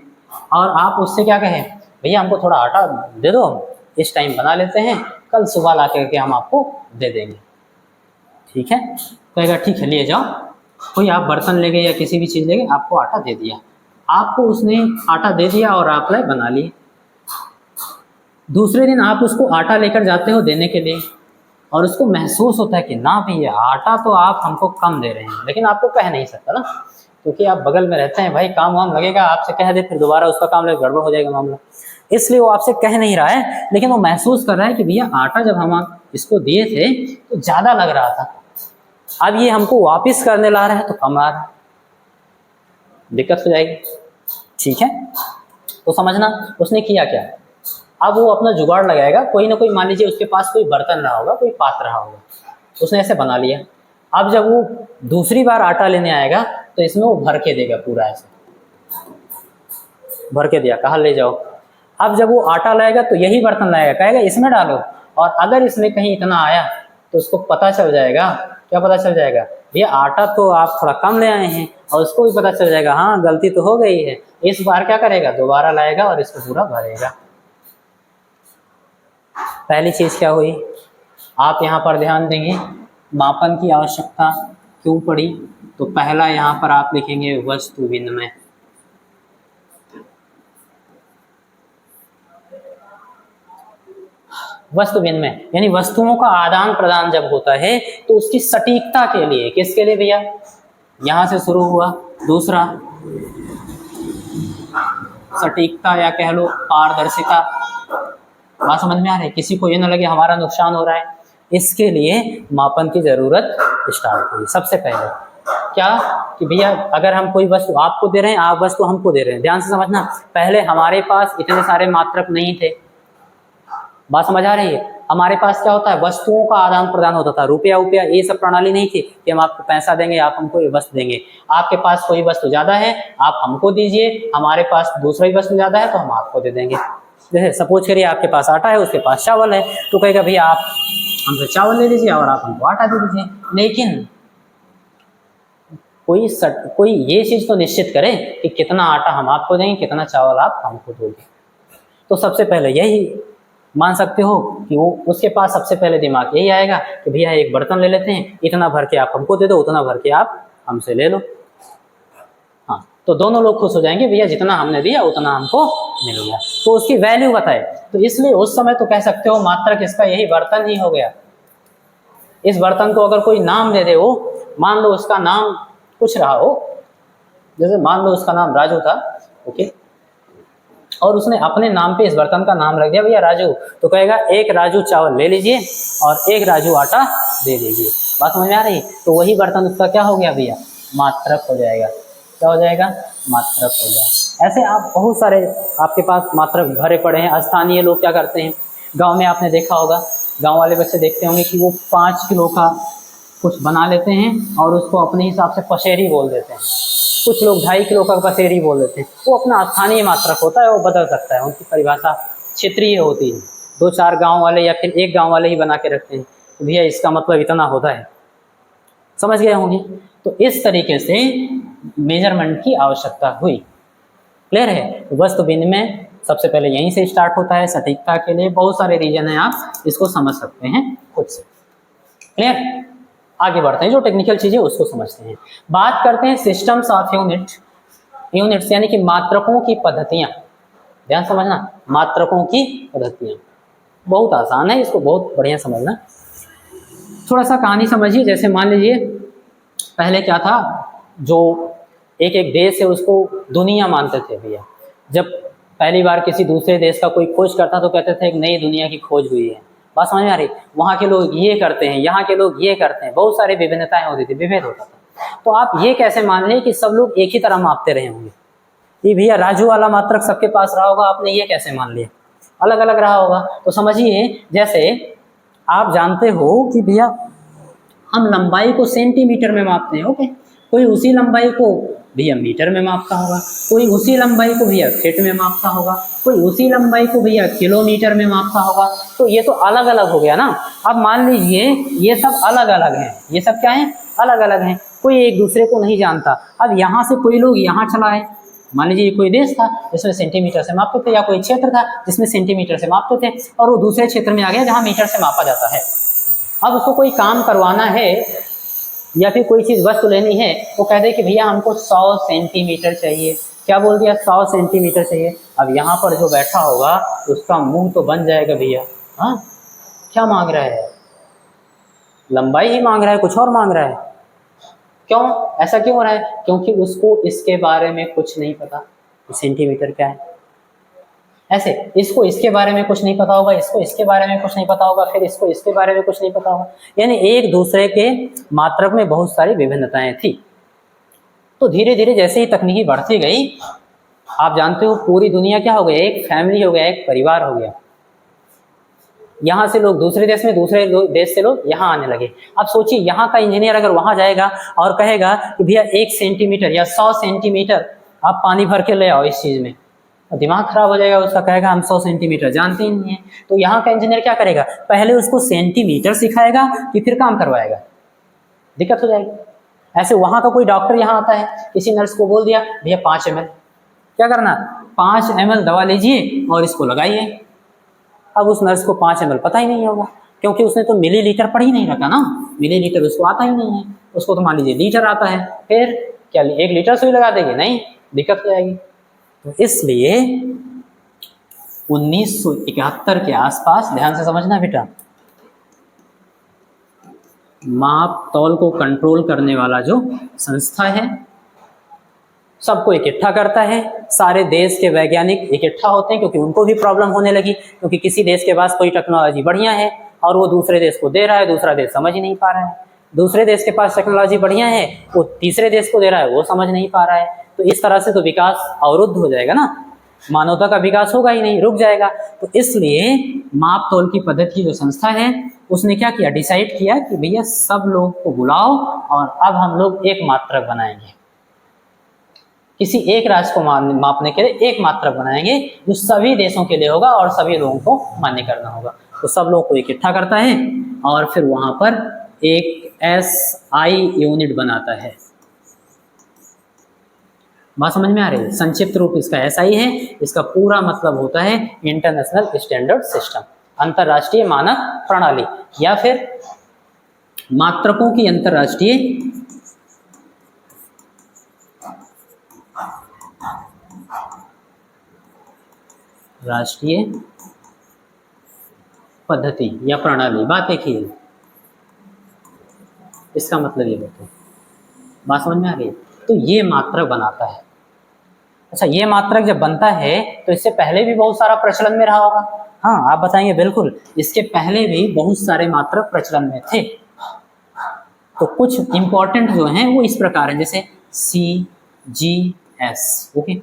और आप उससे क्या कहें, भैया हमको थोड़ा आटा दे दो, इस टाइम बना लेते हैं, कल सुबह ला करके हम आपको दे देंगे। ठीक है, कहेगा ठीक है लिए जाओ। कोई आप बर्तन ले गए या किसी भी चीज़ ले गए, आपको आटा दे दिया, आपको उसने आटा दे दिया और आप लाए बना लिए। दूसरे दिन आप उसको आटा लेकर जाते हो देने के लिए और उसको महसूस होता है कि ना भैया आटा तो आप हमको कम दे रहे हैं, लेकिन आपको कह नहीं सकता ना, क्योंकि आप बगल में रहते हैं भाई, काम वाम लगेगा, आपसे कह दे फिर दोबारा उसका काम लगे, गड़बड़ हो जाएगा मामला। इसलिए वो आपसे कह नहीं रहा है, लेकिन वो महसूस कर रहा है कि भैया आटा जब हम इसको दिए थे तो ज़्यादा लग रहा था, अब ये हमको वापस करने ला रहा है तो कम आ रहा है, दिक्कत हो जाएगी। ठीक है, तो समझना उसने किया क्या। अब वो अपना जुगाड़ लगाएगा, कोई ना कोई, मान लीजिए उसके पास कोई बर्तन रहा होगा, कोई पात्र रहा होगा, उसने ऐसे बना लिया। अब जब वो दूसरी बार आटा लेने आएगा तो इसमें वो भर के देगा, पूरा ऐसे भर के दिया, कहा ले जाओ। अब जब वो आटा लाएगा तो यही बर्तन लाएगा, कहेगा इसमें डालो, और अगर इसमें कहीं इतना आया तो उसको पता चल जाएगा, क्या पता चल जाएगा, भैया आटा तो आप थोड़ा कम ले आए हैं, और उसको भी पता चल जाएगा हाँ गलती तो हो गई है। इस बार क्या करेगा, दोबारा लाएगा और इसको पूरा भरेगा। पहली चीज़ क्या हुई, आप यहाँ पर ध्यान देंगे मापन की आवश्यकता क्यों पड़ी, तो पहला यहाँ पर आप लिखेंगे वस्तु विनिमय। वस्तु विनिमय यानी वस्तुओं का आदान प्रदान जब होता है तो उसकी सटीकता के लिए, किसके लिए भैया, यहाँ से शुरू हुआ, दूसरा सटीकता या कह लो पारदर्शिता। बात समझ में आ रही है, किसी को ये ना लगे हमारा नुकसान हो रहा है, इसके लिए मापन की जरूरत स्टार्ट हुई। सबसे पहले क्या कि भैया अगर हम कोई वस्तु आपको दे रहे हैं, आप वस्तु हमको दे रहे हैं, ध्यान से समझना, पहले हमारे पास इतने सारे मात्रक नहीं थे। बात समझ आ रही है, हमारे पास क्या होता है, वस्तुओं का आदान प्रदान होता था, रुपया उपया ये सब प्रणाली नहीं थी कि हम आपको पैसा देंगे आप हमको ये वस्तु देंगे। आपके पास कोई वस्तु ज़्यादा है आप हमको दीजिए, हमारे पास दूसरा ही वस्तु ज़्यादा है तो हम आपको दे देंगे। जैसे सपोज करिए आपके पास आटा है, उसके पास चावल है, तो कहेगा भैया आप हमसे चावल ले लीजिए और आप हमको आटा दे दीजिए। लेकिन कोई ये चीज़ तो निश्चित करे कि कितना आटा हम आपको देंगे, कितना चावल आप हमको दोगे। तो सबसे पहले यही मान सकते हो कि वो उसके पास सबसे पहले दिमाग यही आएगा कि भैया एक बर्तन ले लेते हैं, इतना भर के आप हमको दे दो, उतना भर के आप हमसे ले लो। हाँ, तो दोनों लोग खुश हो जाएंगे, भैया जितना हमने दिया उतना हमको मिल गया, तो उसकी वैल्यू बताए। तो इसलिए उस समय तो कह सकते हो मात्रक इसका यही बर्तन ही हो गया। इस बर्तन को अगर कोई नाम दे दे, वो मान लो उसका नाम कुछ रहा हो, जैसे मान लो उसका नाम राजू था, ओके, और उसने अपने नाम पे इस बर्तन का नाम रख दिया भैया राजू, तो कहेगा एक राजू चावल ले लीजिए और एक राजू आटा दे दीजिए। बात समझ में आ रही, तो वही बर्तन उसका क्या हो गया भैया, मात्रक हो जाएगा। क्या हो जाएगा, मात्रक हो जाएगा। ऐसे आप बहुत सारे आपके पास मात्रक भरे पड़े हैं। स्थानीय लोग क्या करते हैं, गाँव में आपने देखा होगा, गाँव वाले बच्चे देखते होंगे कि वो 5 किलो का कुछ बना लेते हैं और उसको अपने हिसाब से पसेरी बोल देते हैं। कुछ लोग 2.5 किलो का पसेरी बोल देते हैं। वो अपना स्थानीय मात्रक होता है, वो बदल सकता है, उनकी परिभाषा क्षेत्रीय होती है। 2-4 गांव वाले या फिर एक गांव वाले ही बना के रखते हैं, तो भैया इसका मतलब इतना होता है, समझ गए होंगे। तो इस तरीके से मेजरमेंट की आवश्यकता हुई। क्लियर है, वस्तु विनिमय सबसे पहले यहीं से स्टार्ट होता है। सटीकता के लिए बहुत सारे रीजन है, आप इसको समझ सकते हैं खुद से। क्लियर, आगे बढ़ते हैं, जो टेक्निकल चीजें उसको समझते हैं। बात करते हैं सिस्टम्स ऑफ यूनिट्स यानी कि मात्रकों की पद्धतियां। ध्यान समझना, मात्रकों की पद्धतियां बहुत आसान है, इसको बहुत बढ़िया समझना। थोड़ा सा कहानी समझिए, जैसे मान लीजिए पहले क्या था, जो एक देश है उसको दुनिया मानते थे भैया। जब पहली बार किसी दूसरे देश का कोई खोज करता तो कहते थे एक नई दुनिया की खोज हुई है। बात समझ में आ रही? वहाँ के लोग ये करते हैं, यहाँ के लोग ये करते हैं, बहुत सारी विभिन्नताएं होती थी, विभेद होता था। तो आप ये कैसे मान लें कि सब लोग एक ही तरह मापते रहे होंगे? ये भैया राजू वाला मात्रक सबके पास रहा होगा, आपने ये कैसे मान लिया? अलग अलग रहा होगा। तो समझिए, जैसे आप जानते हो कि भैया हम लंबाई को सेंटीमीटर में मापते हैं, ओके। कोई उसी लंबाई को भैया मीटर में मापता होगा, कोई उसी लंबाई को भैया फीट में मापता होगा, कोई उसी लंबाई को भैया किलोमीटर में मापता होगा। तो ये तो अलग अलग हो गया ना। अब मान लीजिए ये सब अलग अलग हैं, ये सब क्या है? अलग अलग हैं, कोई एक दूसरे को नहीं जानता। अब यहाँ से कोई लोग यहाँ चला है, मान लीजिए कोई देश था जिसमें सेंटीमीटर से मापते थे, या कोई क्षेत्र था जिसमें सेंटीमीटर से मापते थे, और वो दूसरे क्षेत्र में आ गया जहाँ मीटर से मापा जाता है। अब उसको कोई काम करवाना है या फिर कोई चीज़ वस्तु लेनी है, वो कह दे कि भैया हमको 100 सेंटीमीटर चाहिए। क्या बोल दिया? 100 सेंटीमीटर चाहिए। अब यहाँ पर जो बैठा होगा उसका मुंह तो बन जाएगा भैया, हाँ क्या मांग रहा है? लंबाई ही मांग रहा है, कुछ और मांग रहा है। क्यों? ऐसा क्यों हो रहा है? क्योंकि उसको इसके बारे में कुछ नहीं पता सेंटीमीटर क्या है। ऐसे इसको इसके बारे में कुछ नहीं पता होगा, इसको इसके बारे में कुछ नहीं पता होगा, फिर इसको इसके बारे में कुछ नहीं पता होगा। यानी एक दूसरे के मात्रक में बहुत सारी विभिन्नताएं थी। तो धीरे धीरे जैसे ही तकनीकी बढ़ती गई, आप जानते हो पूरी दुनिया क्या हो गया? एक फैमिली हो गया, एक परिवार हो गया। यहाँ से लोग दूसरे देश में, दूसरे देश से लोग यहाँ आने लगे। अब सोचिए, यहाँ का इंजीनियर अगर वहाँ जाएगा और कहेगा कि भैया 1 सेंटीमीटर या 100 सेंटीमीटर आप पानी भर के ले आओ इस चीज़ में, दिमाग खराब हो जाएगा उसका, कहेगा हम 100 सेंटीमीटर जानते ही नहीं है। तो यहाँ का इंजीनियर क्या करेगा? पहले उसको सेंटीमीटर सिखाएगा कि फिर काम करवाएगा, दिक्कत हो जाएगी। ऐसे वहाँ का कोई डॉक्टर यहाँ आता है, किसी नर्स को बोल दिया भैया 5 ml, क्या करना? 5 ml दवा लीजिए और इसको लगाइए। अब उस नर्स को 5 ml पता ही नहीं होगा, क्योंकि उसने तो मिलीलीटर पढ़ ही नहीं रखा ना, मिलीलीटर उसको आता ही नहीं है। उसको तो मान लीजिए लीटर आता है, फिर क्या 1 लीटर सुई लगा देंगे? नहीं, दिक्कत हो जाएगी। तो इसलिए 1971 के आसपास, ध्यान से समझना बेटा, माप तौल को कंट्रोल करने वाला जो संस्था है, सबको इकट्ठा करता है। सारे देश के वैज्ञानिक इकट्ठा होते हैं, क्योंकि उनको भी प्रॉब्लम होने लगी, क्योंकि किसी देश के पास कोई टेक्नोलॉजी बढ़िया है और वो दूसरे देश को दे रहा है, दूसरा देश समझ ही नहीं पा रहा है। दूसरे देश के पास टेक्नोलॉजी बढ़िया है, वो तीसरे देश को दे रहा है, वो समझ नहीं पा रहा है। तो इस तरह से तो विकास अवरुद्ध हो जाएगा ना, मानवता का विकास होगा ही नहीं, रुक जाएगा। तो इसलिए माप तौल की पद्धति जो संस्था है, उसने क्या किया? डिसाइड किया कि भैया सब लोगों को बुलाओ और अब हम लोग एक मात्रक बनाएंगे। किसी एक राज्य को मापने के लिए एक मात्रक बनाएंगे जो सभी देशों के लिए होगा और सभी लोगों को मान्य करना होगा। तो सब लोगों को इकट्ठा करता है और फिर वहां पर एक SI यूनिट बनाता है। बात समझ में आ रही है? संक्षिप्त रूप इसका SI है। इसका पूरा मतलब होता है इंटरनेशनल स्टैंडर्ड सिस्टम, अंतरराष्ट्रीय मानक प्रणाली, या फिर मात्रकों की अंतरराष्ट्रीय राष्ट्रीय पद्धति या प्रणाली। बात एक ही है, इसका मतलब ये बताओ। बात समझ में आ रही है? तो ये मात्रक बनाता है। अच्छा, ये मात्रक जब बनता है तो इससे पहले भी बहुत सारा प्रचलन में रहा होगा। हाँ, आप बताएंगे बिल्कुल, इसके पहले भी बहुत सारे मात्रक प्रचलन में थे। तो कुछ इंपॉर्टेंट जो हैं वो इस प्रकार हैं, जैसे CGS, ओके,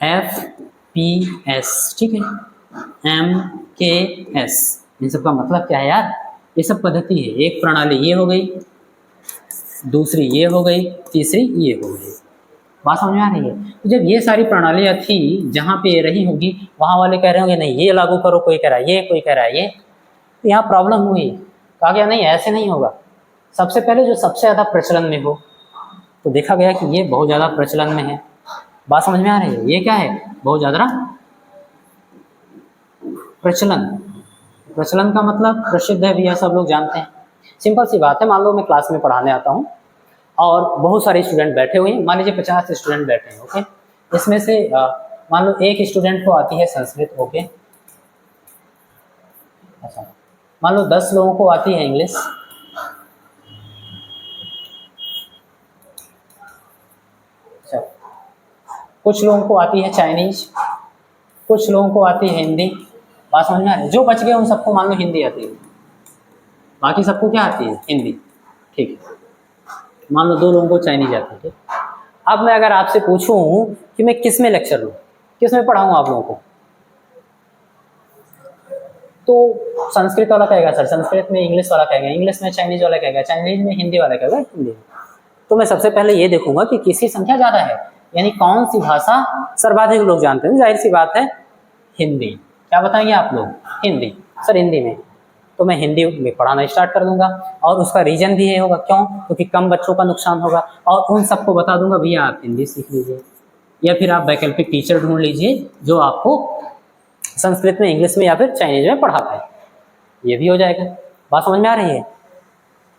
FPS, ठीक है, MKS। इन सब का मतलब क्या है यार? ये सब पद्धति है। एक प्रणाली ये हो गई, दूसरी ये हो गई, तीसरी ये हो गई। बात समझ में आ रही है? तो जब ये सारी प्रणालियाँ थी, जहाँ पे ये रही होगी, वहाँ वाले कह रहे होंगे नहीं ये लागू करो, कोई कह रहा है ये, कोई कह रहा है ये। तो यहाँ प्रॉब्लम हुई, कहा गया नहीं ऐसे नहीं होगा, सबसे पहले जो सबसे ज़्यादा प्रचलन में हो। तो देखा गया कि ये बहुत ज़्यादा प्रचलन में है। बात समझ में आ रही है? ये क्या है? बहुत ज़्यादा प्रचलन। प्रचलन का मतलब प्रसिद्ध है भैया, सब लोग जानते हैं। सिंपल सी बात है, मान लो मैं क्लास में पढ़ाने आता हूँ और बहुत सारे स्टूडेंट बैठे हुए हैं, मान लीजिए 50 स्टूडेंट बैठे हैं, ओके। इसमें से मान लो एक स्टूडेंट को आती है संस्कृत, ओके। अच्छा, मान लो 10 लोगों को आती है इंग्लिश, अच्छा, कुछ लोगों को आती है चाइनीज, कुछ लोगों को आती है हिंदी, बात समझ में आ रही है? जो बच गए उन सबको मान लो हिंदी आती है, बाकी सबको क्या आती है? हिंदी। ठीक है, मान लो 2 लोगों को चाइनीज आती है। ठीक, अब मैं अगर आपसे पूछूं कि मैं किस में लेक्चर लूँ, किस में पढ़ाऊँ आप लोगों को, तो संस्कृत वाला कहेगा सर संस्कृत में, इंग्लिश वाला कहेगा इंग्लिश में, चाइनीज वाला कहेगा चाइनीज में, हिंदी वाला कहेगा हिंदी में। तो मैं सबसे पहले ये देखूंगा कि किसकी संख्या ज़्यादा है, यानी कौन सी भाषा सर्वाधिक लोग जानते हैं। जाहिर सी बात है हिंदी। क्या बताएंगे आप लोग? हिंदी। सर हिंदी में, तो मैं हिंदी में पढ़ाना स्टार्ट कर दूंगा। और उसका रीजन भी ये होगा, क्यों? क्योंकि कम बच्चों का नुकसान होगा। और उन सबको बता दूंगा भैया आप हिंदी सीख लीजिए, या फिर आप वैकल्पिक टीचर ढूंढ लीजिए जो आपको संस्कृत में, इंग्लिश में या फिर चाइनीज में पढ़ा पाए। ये भी हो जाएगा। बात समझ में आ रही है?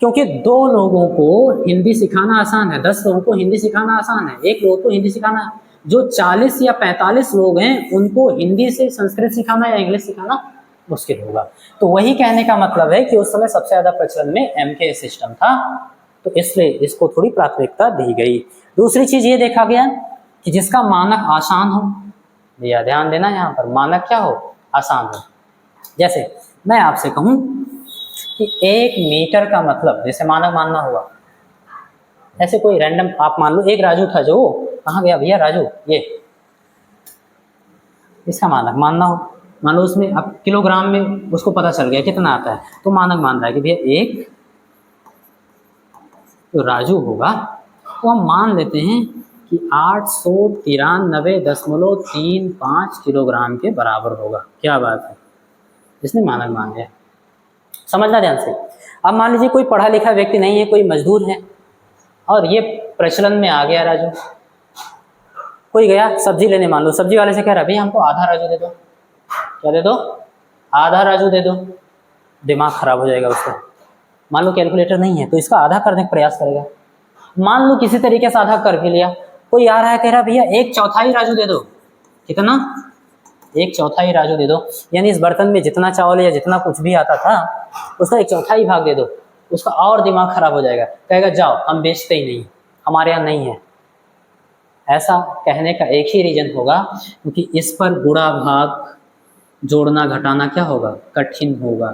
क्योंकि 2 लोगों को हिंदी सिखाना आसान है, 10 लोगों को हिंदी सिखाना आसान है, 1 लोग को हिंदी सिखाना। जो 40 या 45 लोग हैं उनको हिंदी से संस्कृत सिखाना या इंग्लिश सिखाना मुश्किल होगा। तो वही कहने का मतलब है कि उस समय सबसे ज्यादा प्रचलन में MK सिस्टम था, तो इसलिए इसको थोड़ी प्राथमिकता दी गई। दूसरी चीज ये देखा गया कि जिसका मानक आसान हो, भैया ध्यान देना यहाँ पर, मानक क्या हो? आसान हो। जैसे मैं आपसे कहूं कि 1 मीटर का मतलब जैसे मानक मानना हुआ, ऐसे कोई रैंडम आप मान लो, एक राजू था, जो कहाँ गया भैया राजू, ये इसका मानक मानना हो, मान लो उसमें अब किलोग्राम में उसको पता चल गया कितना आता है, तो मानक मान रहा है कि भैया एक जो राजू होगा वो हम मान लेते हैं कि 893.35 किलोग्राम के बराबर होगा। क्या बात है, इसने मानक मान लिया। समझना ध्यान से। अब मान लीजिए कोई पढ़ा लिखा व्यक्ति नहीं है, कोई मजदूर है, और ये प्रचलन में आ गया राजू। कोई गया सब्जी लेने, मान लो सब्जी वाले से कह रहा भैया हमको आधा राजू दे दो। क्या दे दो? आधा राजू दे दो। दिमाग खराब हो जाएगा उसका। मान लो कैलकुलेटर नहीं है तो इसका आधा करने का प्रयास करेगा। मान लो किसी तरीके से आधा कर भी लिया। कोई आ रहा है कह रहा भैया 1/4 राजू दे दो। कितना? 1/4 राजू दे दो, यानी इस बर्तन में जितना चावल या जितना कुछ भी आता था उसका 1/4 भाग दे दो। उसका और दिमाग खराब हो जाएगा, कहेगा जाओ हम बेचते ही नहीं, हमारे यहाँ नहीं है। ऐसा कहने का एक ही रीजन होगा, क्योंकि इस पर गुणा भाग जोड़ना घटाना क्या होगा? कठिन होगा।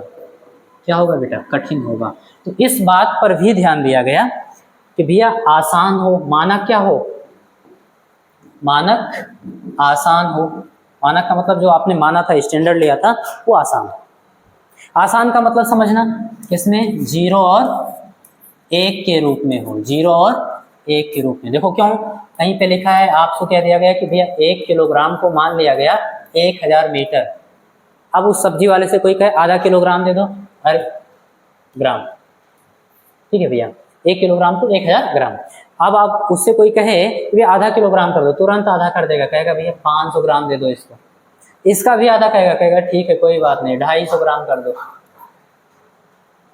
क्या होगा बेटा? कठिन होगा। तो इस बात पर भी ध्यान दिया गया कि भैया आसान हो, मानक क्या हो? मानक आसान हो। मानक का मतलब जो आपने माना था, स्टैंडर्ड लिया था, वो आसान हो। आसान का मतलब समझना, किसमें? 0 और 1 के रूप में हो। 0 और 1 के रूप में। देखो क्यों? कहीं पे लिखा है, आपको क्या दिया गया कि भैया 1 किलोग्राम को मान लिया गया 1000 मीटर। अब उस सब्जी वाले से कोई कहे आधा किलोग्राम दे दो, अरे ग्राम, ठीक है भैया, 1 किलोग्राम को 1000 ग्राम। अब आप उससे कोई कहे भैया आधा किलोग्राम कर दो, तुरंत आधा कर देगा, कहेगा भैया 500 ग्राम दे दो इसको। इसका भी आधा कहेगा, कहेगा ठीक है कोई बात नहीं 250 ग्राम कर दो।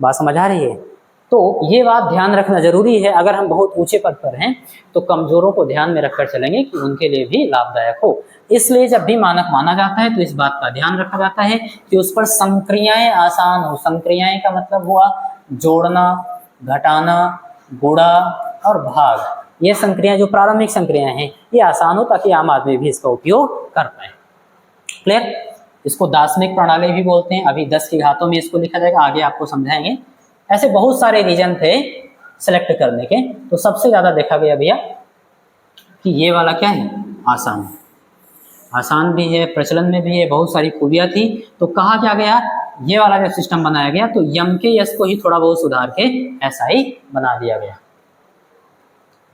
बात समझ आ रही है? तो ये बात ध्यान रखना जरूरी है। अगर हम बहुत ऊंचे पद पर हैं तो कमजोरों को ध्यान में रखकर चलेंगे कि उनके लिए भी लाभदायक हो। इसलिए जब भी मानक माना जाता है तो इस बात का ध्यान रखा जाता है कि उस पर संक्रियाएं आसान हो। संक्रियाएं का मतलब हुआ जोड़ना, घटाना, गुणा और भाग। ये संक्रियाएं, जो प्रारंभिक संक्रियाएं हैं, ये आसान हो ताकि आम आदमी भी इसका उपयोग कर पाए। क्लियर? इसको दार्शनिक प्रणाली भी बोलते हैं। अभी 10 की घातों में इसको लिखा जाएगा, आगे आपको समझाएंगे। ऐसे बहुत सारे रीजन थे सेलेक्ट करने के, तो सबसे ज्यादा देखा गया भैया कि ये वाला क्या है? आसान। आसान भी है, प्रचलन में भी है, बहुत सारी खूबियां थी। तो कहा क्या गया, ये वाला जो सिस्टम बनाया गया तो यम के यश को ही थोड़ा बहुत सुधार के ऐसा ही बना दिया गया।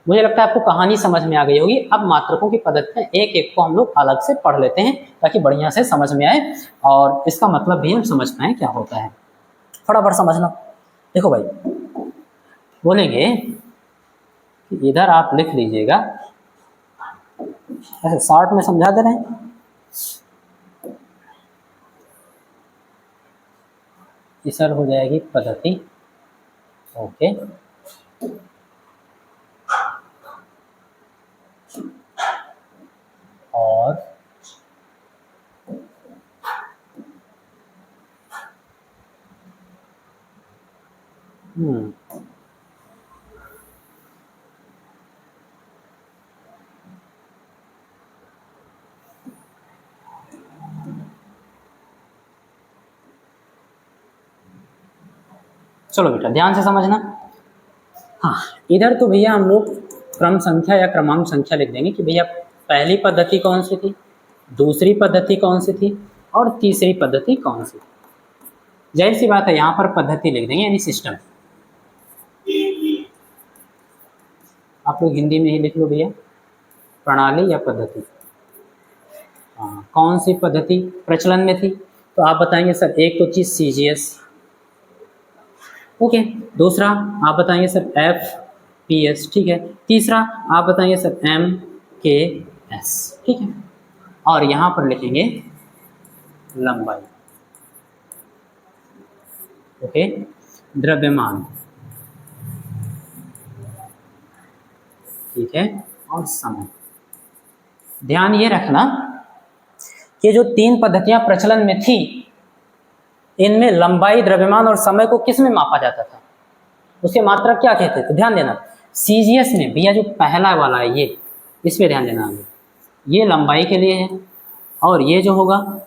मुझे लगता है आपको कहानी समझ में आ गई होगी। अब मात्रकों की पद्धति में एक एक को हम लोग अलग से पढ़ लेते हैं ताकि बढ़िया से समझ में आए और इसका मतलब भी हम समझ पाए क्या होता है। फटाफट समझना। देखो भाई, बोलेंगे कि इधर आप लिख लीजिएगा, ऐसे शॉर्ट में समझा दे रहे हैं। इधर हो जाएगी पद्धति, ओके, और चलो बेटा ध्यान से समझना। हाँ, इधर तो भैया हम लोग क्रम संख्या या क्रमांक संख्या लिख देंगे कि भैया पहली पद्धति कौन सी थी, दूसरी पद्धति कौन सी थी और तीसरी पद्धति कौन सी थी। जाहिर सी बात है यहाँ पर पद्धति लिख देंगे यानी सिस्टम। आप लोग हिंदी में ही लिख लो भैया, प्रणाली या पद्धति। हाँ, कौन सी पद्धति प्रचलन में थी, तो आप बताएंगे सर एक तो चीज CGS, ओके। दूसरा आप बताएंगे सर FPS, ठीक है। तीसरा आप बताएंगे सर MKS, ठीक है। और यहाँ पर लिखेंगे लंबाई, ओके। द्रव्यमान, ठीक है, और समय। ध्यान ये रखना कि जो तीन पद्धतियां प्रचलन में थी इनमें लंबाई, द्रव्यमान और समय को किस में मापा जाता था, उसके मात्रक क्या कहते थे। तो ध्यान देना CGS में भैया जो पहला वाला है ये, इस पे ध्यान देना हमें, ये लंबाई के लिए है और ये जो होगा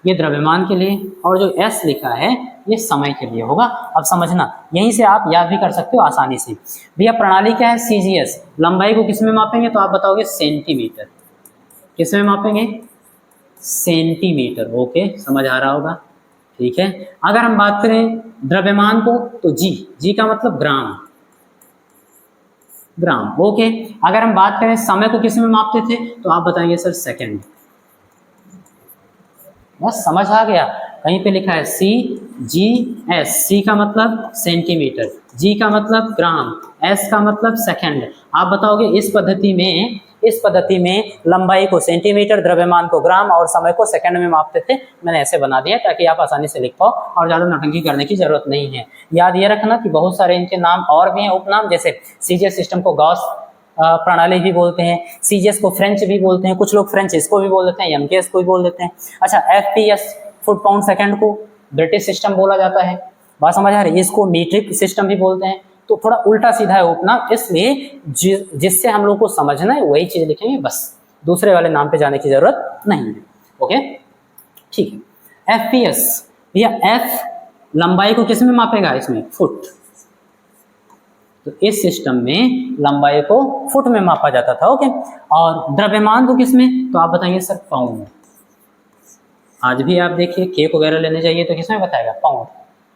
ये द्रव्यमान के लिए, और जो S लिखा है ये समय के लिए होगा। अब समझना, यहीं से आप याद भी कर सकते हो आसानी से। भैया प्रणाली क्या है CGS, लंबाई को किस में मापेंगे, तो आप बताओगे सेंटीमीटर। किस में मापेंगे, सेंटीमीटर, ओके, समझ आ रहा होगा, ठीक है। अगर हम बात करें द्रव्यमान को तो जी का मतलब ग्राम, ग्राम, ओके। अगर हम बात करें समय को किस में मापते थे, तो आप बताएंगे सर सेकंड। बस समझ आ गया, कहीं पे लिखा है CGS, C का मतलब सेंटीमीटर, G का मतलब ग्राम, S का मतलब सेकंड। आप बताओगे इस पद्धति में लंबाई को सेंटीमीटर, द्रव्यमान को ग्राम और समय को सेकंड में मापते थे। मैंने ऐसे बना दिया ताकि आप आसानी से लिख पाओ और ज़्यादा नौटंकी करने की जरूरत नहीं है। याद ये रखना कि बहुत सारे इनके नाम और भी हैं, उपनाम, जैसे CGS सिस्टम को गॉस प्रणाली भी बोलते हैं, CGS को फ्रेंच भी बोलते हैं, कुछ लोग फ्रेंच इसको भी बोल देते हैं, MKS को भी बोल देते हैं। अच्छा, FPS फुट पाउंड सेकंड को ब्रिटिश सिस्टम बोला जाता है, बात समझ आ रही है। इसको मीट्रिक सिस्टम भी बोलते हैं, तो थोड़ा उल्टा सीधा है उपनाम, इसलिए जिससे हम लोग को समझना है वही चीज लिखेंगे, बस दूसरे वाले नाम पे जाने की जरूरत नहीं है, ओके, ठीक है। FPS भैया F लंबाई को किस में मापेगा, इसमें फुट, तो इस सिस्टम में लंबाई को फुट में मापा जाता था, ओके। और द्रव्यमान को किस में, तो आप बताएंगे सर पाउंड। आज भी आप देखिए केक वगैरह लेने जाइए तो किस में बताएगा, पाउंड,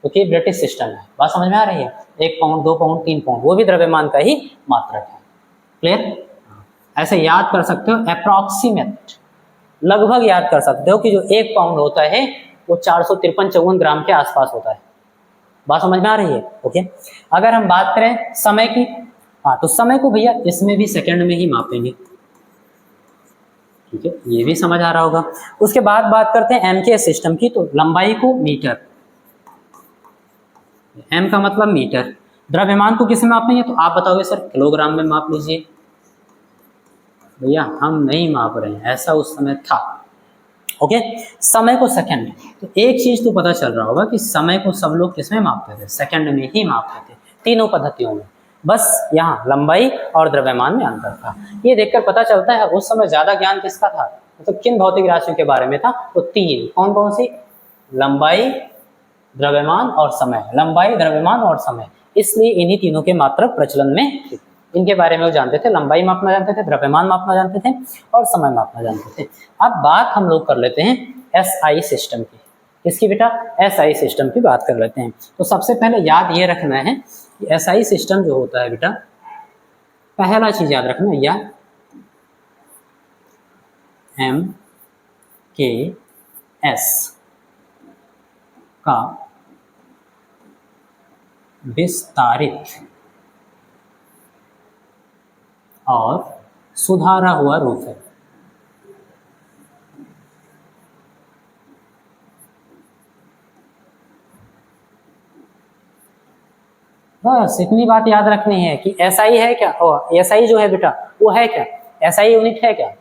क्योंकि ब्रिटिश सिस्टम है। बात समझ में आ रही है, 1 पाउंड, 2 पाउंड, 3 पाउंड, वो भी द्रव्यमान का ही मात्रक है, क्लियर। ऐसे याद कर सकते हो, अप्रॉक्सीमेट, लगभग याद कर सकते हो कि जो 1 पाउंड होता है वो 453-54 ग्राम के आसपास होता है। बात समझ में आ रही है, ओके। अगर हम बात करें समय की, हाँ, तो समय को भैया इसमें भी सेकंड में ही मापेंगे, ठीक है, ये भी समझ आ रहा होगा। उसके बाद बात करते हैं MKS सिस्टम की, तो लंबाई को मीटर, M का मतलब मीटर, द्रव्यमान को किस में मापेंगे, तो आप बताओगे सर किलोग्राम में माप लीजिए। भैया हम नहीं माप रहे हैं, ऐसा उस समय था, ओके। समय को सेकंड, तो एक चीज तो पता चल रहा होगा कि समय को सब लोग किस में मापते थे, सेकंड में ही मापते थे, तीनों पद्धतियों में। बस यहाँ लंबाई और द्रव्यमान में अंतर था। ये देखकर पता चलता है उस समय ज्यादा ज्ञान किसका था, मतलब किन भौतिक राशियों के बारे में था, तो तीन, कौन कौन सी, लंबाई, द्रव्यमान और समय, लंबाई, द्रव्यमान और समय, इसलिए इन्हीं तीनों के मात्रक प्रचलन में थे। इनके बारे में वो जानते थे, लंबाई मापना जानते थे, द्रव्यमान मापना जानते थे और समय मापना जानते थे। अब बात हम लोग कर लेते हैं SI सिस्टम की। इसकी बेटा SI सिस्टम की बात कर लेते हैं। तो सबसे पहले याद ये रखना है कि SI सिस्टम जो होता है बेटा, पहला चीज याद रखना, यह MKS का विस्तारित और सुधारा हुआ रूप है। बस इतनी बात याद रखनी है कि SI है क्या, SI जो है बेटा वो है क्या, SI यूनिट है क्या,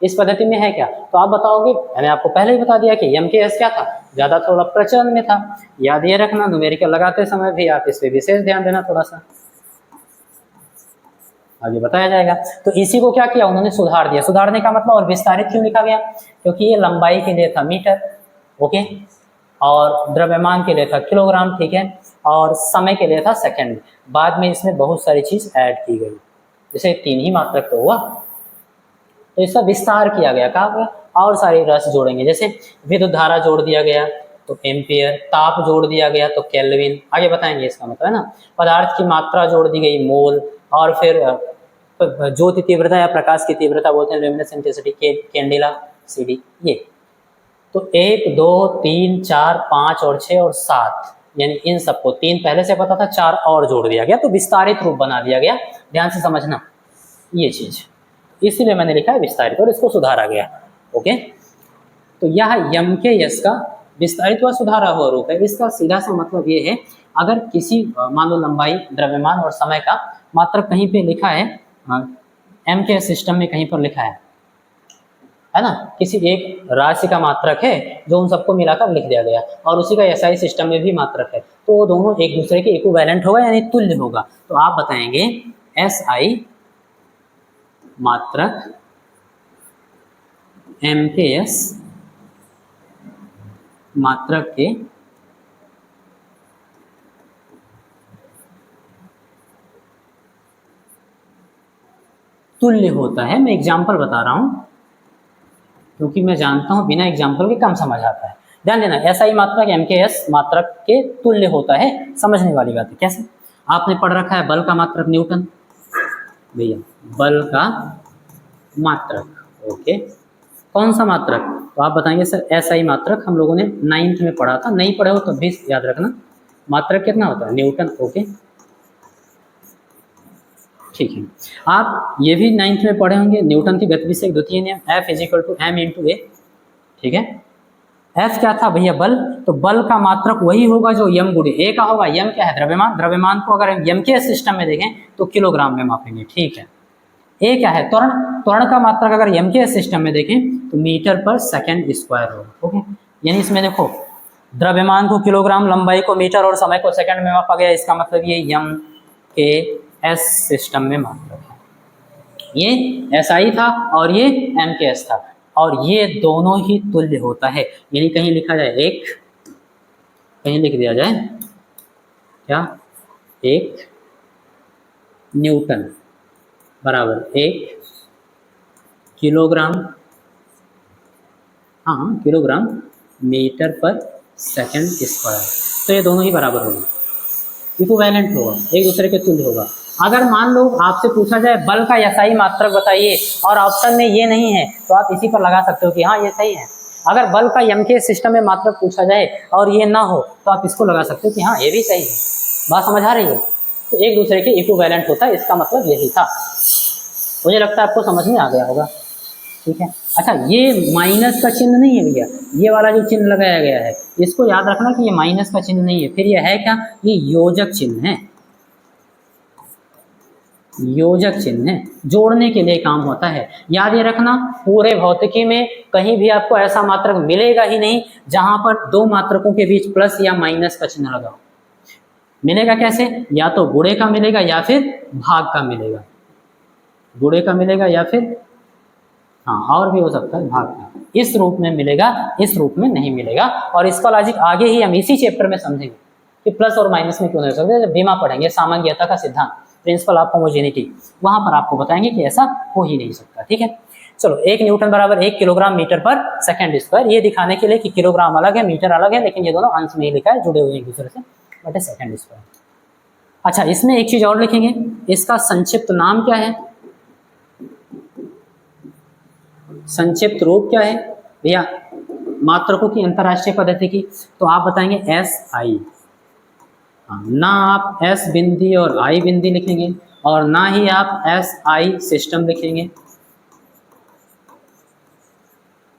इस पद्धति में है क्या, तो आप बताओगे। मैंने आपको पहले ही बता दिया कि MKS क्या था, ज्यादा थोड़ा प्रचलन में था। याद ये रखना, न्यूमेरिकल लगाते समय भी आप इस पे विशेष ध्यान देना, थोड़ा सा आगे बताया जाएगा। तो इसी को क्या किया उन्होंने, सुधार दिया। सुधारने का मतलब, और विस्तारित क्यों लिखा गया, क्योंकि ये लंबाई के लिए था मीटर, ओके, और द्रव्यमान के लिए था किलोग्राम, ठीक है। और समय के लिए था सेकंड। बाद में इसमें बहुत सारी चीज ऐड की गई, जैसे 3 ही मात्रक तो हुआ, तो इसका विस्तार किया गया। कहा गया और सारे रस जोड़ेंगे, जैसे विद्युत धारा जोड़ दिया गया तो एम्पियर, ताप जोड़ दिया गया तो केल्विन, आगे बताएंगे इसका मतलब है ना। पदार्थ की मात्रा जोड़ दी गई मोल, और फिर ज्योति तीव्रता या प्रकाश की तीव्रता बोलते हैं ल्यूमिनस इंटेंसिटी, कैंडेला CD। ये तो 1 2 3 4 5 और 6 और 7, यानी इन सबको 3 पहले से पता था, 4 और जोड़ दिया गया तो विस्तारित रूप बना दिया गया। ध्यान से समझना ये चीज, इसीलिए मैंने लिखा है विस्तारित और इसको सुधारा गया। ओके, तो यह यम के यस का विस्तारित व सुधारा हुआ रूप है। इसका सीधा सा मतलब ये है, अगर किसी मान लो लंबाई, द्रव्यमान और समय का मात्रक कहीं पे लिखा है, एम के सिस्टम में कहीं पर लिखा है ना, किसी एक राशि का मात्रक है जो उन सबको मिलाकर लिख दिया गया, और उसी का एसआई सिस्टम में भी मात्रक है, तो वो दोनों एक दूसरे के इक्विवेलेंट होगा यानी तुल्य होगा। तो आप बताएंगे एसआई मात्रक एम के एस मात्रक के तुल्य होता है। मैं एग्जाम्पल बता रहा हूं क्योंकि मैं जानता हूं बिना एग्जाम्पल के कम समझ आता है। ध्यान देना, एसआई मात्रक एम के एस मात्रक के तुल्य होता है, समझने वाली बात है। कैसे? आपने पढ़ रखा है बल का मात्रक न्यूटन, भैया बल का मात्रक, ओके, कौन सा मात्रक? तो आप बताएंगे सर एसआई मात्रक हम लोगों ने 9th में पढ़ा था, नहीं पढ़े हो तो भी याद रखना, मात्रक कितना होता है? न्यूटन। ओके ठीक है, आप ये भी 9th में पढ़े होंगे, न्यूटन की गतिविधि एक द्वितीय नियम F = m × a। ठीक है, F क्या था भैया? बल। तो बल का मात्रक वही होगा जो यम गुणे ए का होगा। यम क्या है? द्रव्यमान। द्रव्यमान को अगर हम यम के सिस्टम में देखें तो किलोग्राम में मापेंगे। ठीक है, ए क्या है? त्वरण। त्वरण का मात्रक अगर यम के सिस्टम में देखें तो मीटर/सेकंड² होगा। ओके, यानी इसमें देखो द्रव्यमान को किलोग्राम, लंबाई को मीटर और समय को सेकंड में मापा गया। इसका मतलब ये यम के एस सिस्टम में मात्रक है, ये एसआई था और ये एम के एस था, और ये दोनों ही तुल्य होता है। यानी कहीं लिखा जाए एक, कहीं लिख दिया जाए क्या? 1 न्यूटन बराबर 1 किलोग्राम, हाँ किलोग्राम मीटर/सेकंड²। तो ये दोनों ही बराबर होगा, इक्विवेलेंट होगा, एक दूसरे के तुल्य होगा। अगर मान लो आपसे पूछा जाए बल का एसआई मात्रक बताइए और ऑप्शन में ये नहीं है तो आप इसी पर लगा सकते हो कि हाँ ये सही है। अगर बल का यम के सिस्टम में मात्रक पूछा जाए और ये ना हो तो आप इसको लगा सकते हो कि हाँ ये भी सही है। बात समझ आ रही है? तो एक दूसरे के इक्विवेलेंट होता है, इसका मतलब यही था। मुझे लगता है आपको समझ में आ गया होगा। ठीक है, अच्छा ये माइनस का चिन्ह नहीं है भैया, ये वाला जो चिन्ह लगाया गया है इसको याद रखना कि ये माइनस का चिन्ह नहीं है। फिर ये है क्या? ये योजक चिन्ह है, योजक चिन्ह है, जोड़ने के लिए काम होता है। याद ये रखना, पूरे भौतिकी में कहीं भी आपको ऐसा मात्रक मिलेगा ही नहीं जहां पर दो मात्रकों के बीच प्लस या माइनस का चिन्ह लगा हो। मिलेगा कैसे? या तो गुणे का मिलेगा या फिर भाग का मिलेगा, गुणे का मिलेगा या फिर हाँ और भी हो सकता है भाग का, इस रूप में मिलेगा, इस रूप में नहीं मिलेगा। और इसका लॉजिक आगे ही हम इसी चैप्टर में समझेंगे कि प्लस और माइनस में क्यों नहीं हो सकते। जब बीमा पढ़ेंगे सामान्यता का सिद्धांत, प्रिंसिपल ऑफ होमोजेनिटी, वहां पर आपको बताएंगे कि ऐसा हो ही नहीं सकता। ठीक है, चलो 1 न्यूटन बराबर 1 किलोग्राम मीटर/सेकंड²। ये दिखाने के लिए कि किलोग्राम अलग है, मीटर अलग है, लेकिन ये दोनों अंश में ही लिखा है, जुड़े हुए एक दूसरे से, बटे सेकंड²। अच्छा इसमें एक चीज और लिखेंगे, इसका संक्षिप्त नाम क्या है? संक्षिप्त रूप क्या है भैया? मात्रकों की अंतरराष्ट्रीय पद्धति की, तो आप बताएंगे एसआई। ना आप एस बिंदी और आई बिंदी लिखेंगे और ना ही आप एसआई सिस्टम लिखेंगे,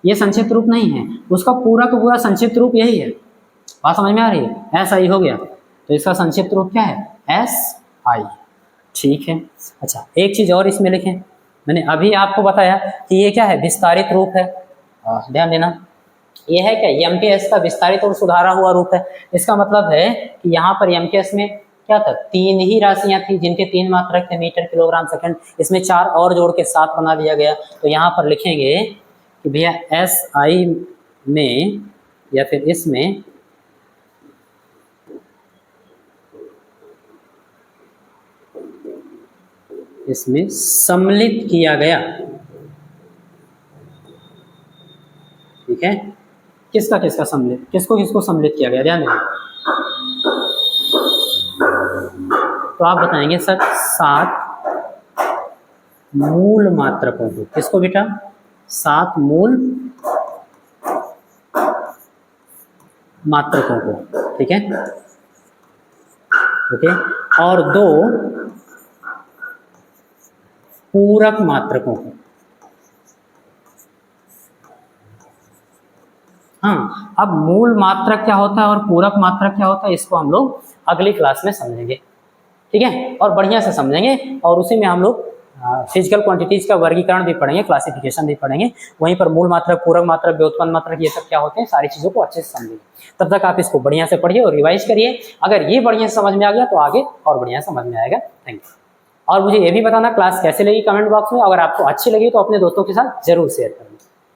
ये संक्षिप्त रूप नहीं है। उसका पूरा का पूरा संक्षिप्त रूप यही है। बात समझ में आ रही है? एसआई हो गया तो इसका संक्षिप्त रूप क्या है? एसआई। ठीक है, अच्छा एक चीज और इसमें लिखें, मैंने अभी आपको बताया कि ये क्या है? विस्तारित रूप है। ध्यान देना, ये है क्या? यम के एस का विस्तारित और सुधारा हुआ रूप है। इसका मतलब है कि यहाँ पर यम के एस में क्या था? 3 ही राशियां थी जिनके 3 मात्रक थे, मीटर, किलोग्राम, सेकंड। इसमें 4 और जोड़ के 7 बना दिया गया। तो यहाँ पर लिखेंगे कि भैया एस आई में या फिर इसमें इसमें सम्मिलित किया गया। ठीक है, किसका किसका सम्मिलित, किसको किसको सम्मिलित किया गया, ध्यान दें। तो आप बताएंगे सर 7 मूल मात्रकों को, किसको बेटा, 7 मूल मात्रकों को, ठीक है, ओके, और 2 पूरक मात्रकों को। हाँ, अब मूल मात्रक क्या होता है और पूरक मात्रक क्या होता है, इसको हम लोग अगली क्लास में समझेंगे, ठीक है, और बढ़िया से समझेंगे। और उसी में हम लोग फिजिकल क्वांटिटीज का वर्गीकरण भी पढ़ेंगे, क्लासिफिकेशन भी पढ़ेंगे, वहीं पर मूल मात्रक, पूरक मात्रक, व्युत्पन्न मात्रक, ये सब क्या होते हैं, सारी चीजों को अच्छे से समझेंगे। तब तक आप इसको बढ़िया से पढ़िए और रिवाइज करिए। अगर ये बढ़िया से समझ में आ गया तो आगे और बढ़िया समझ में आएगा। Thank you. और मुझे ये भी बताना क्लास कैसे लगी कमेंट बॉक्स में। अगर आपको अच्छी लगी तो अपने दोस्तों के साथ जरूर शेयर करें।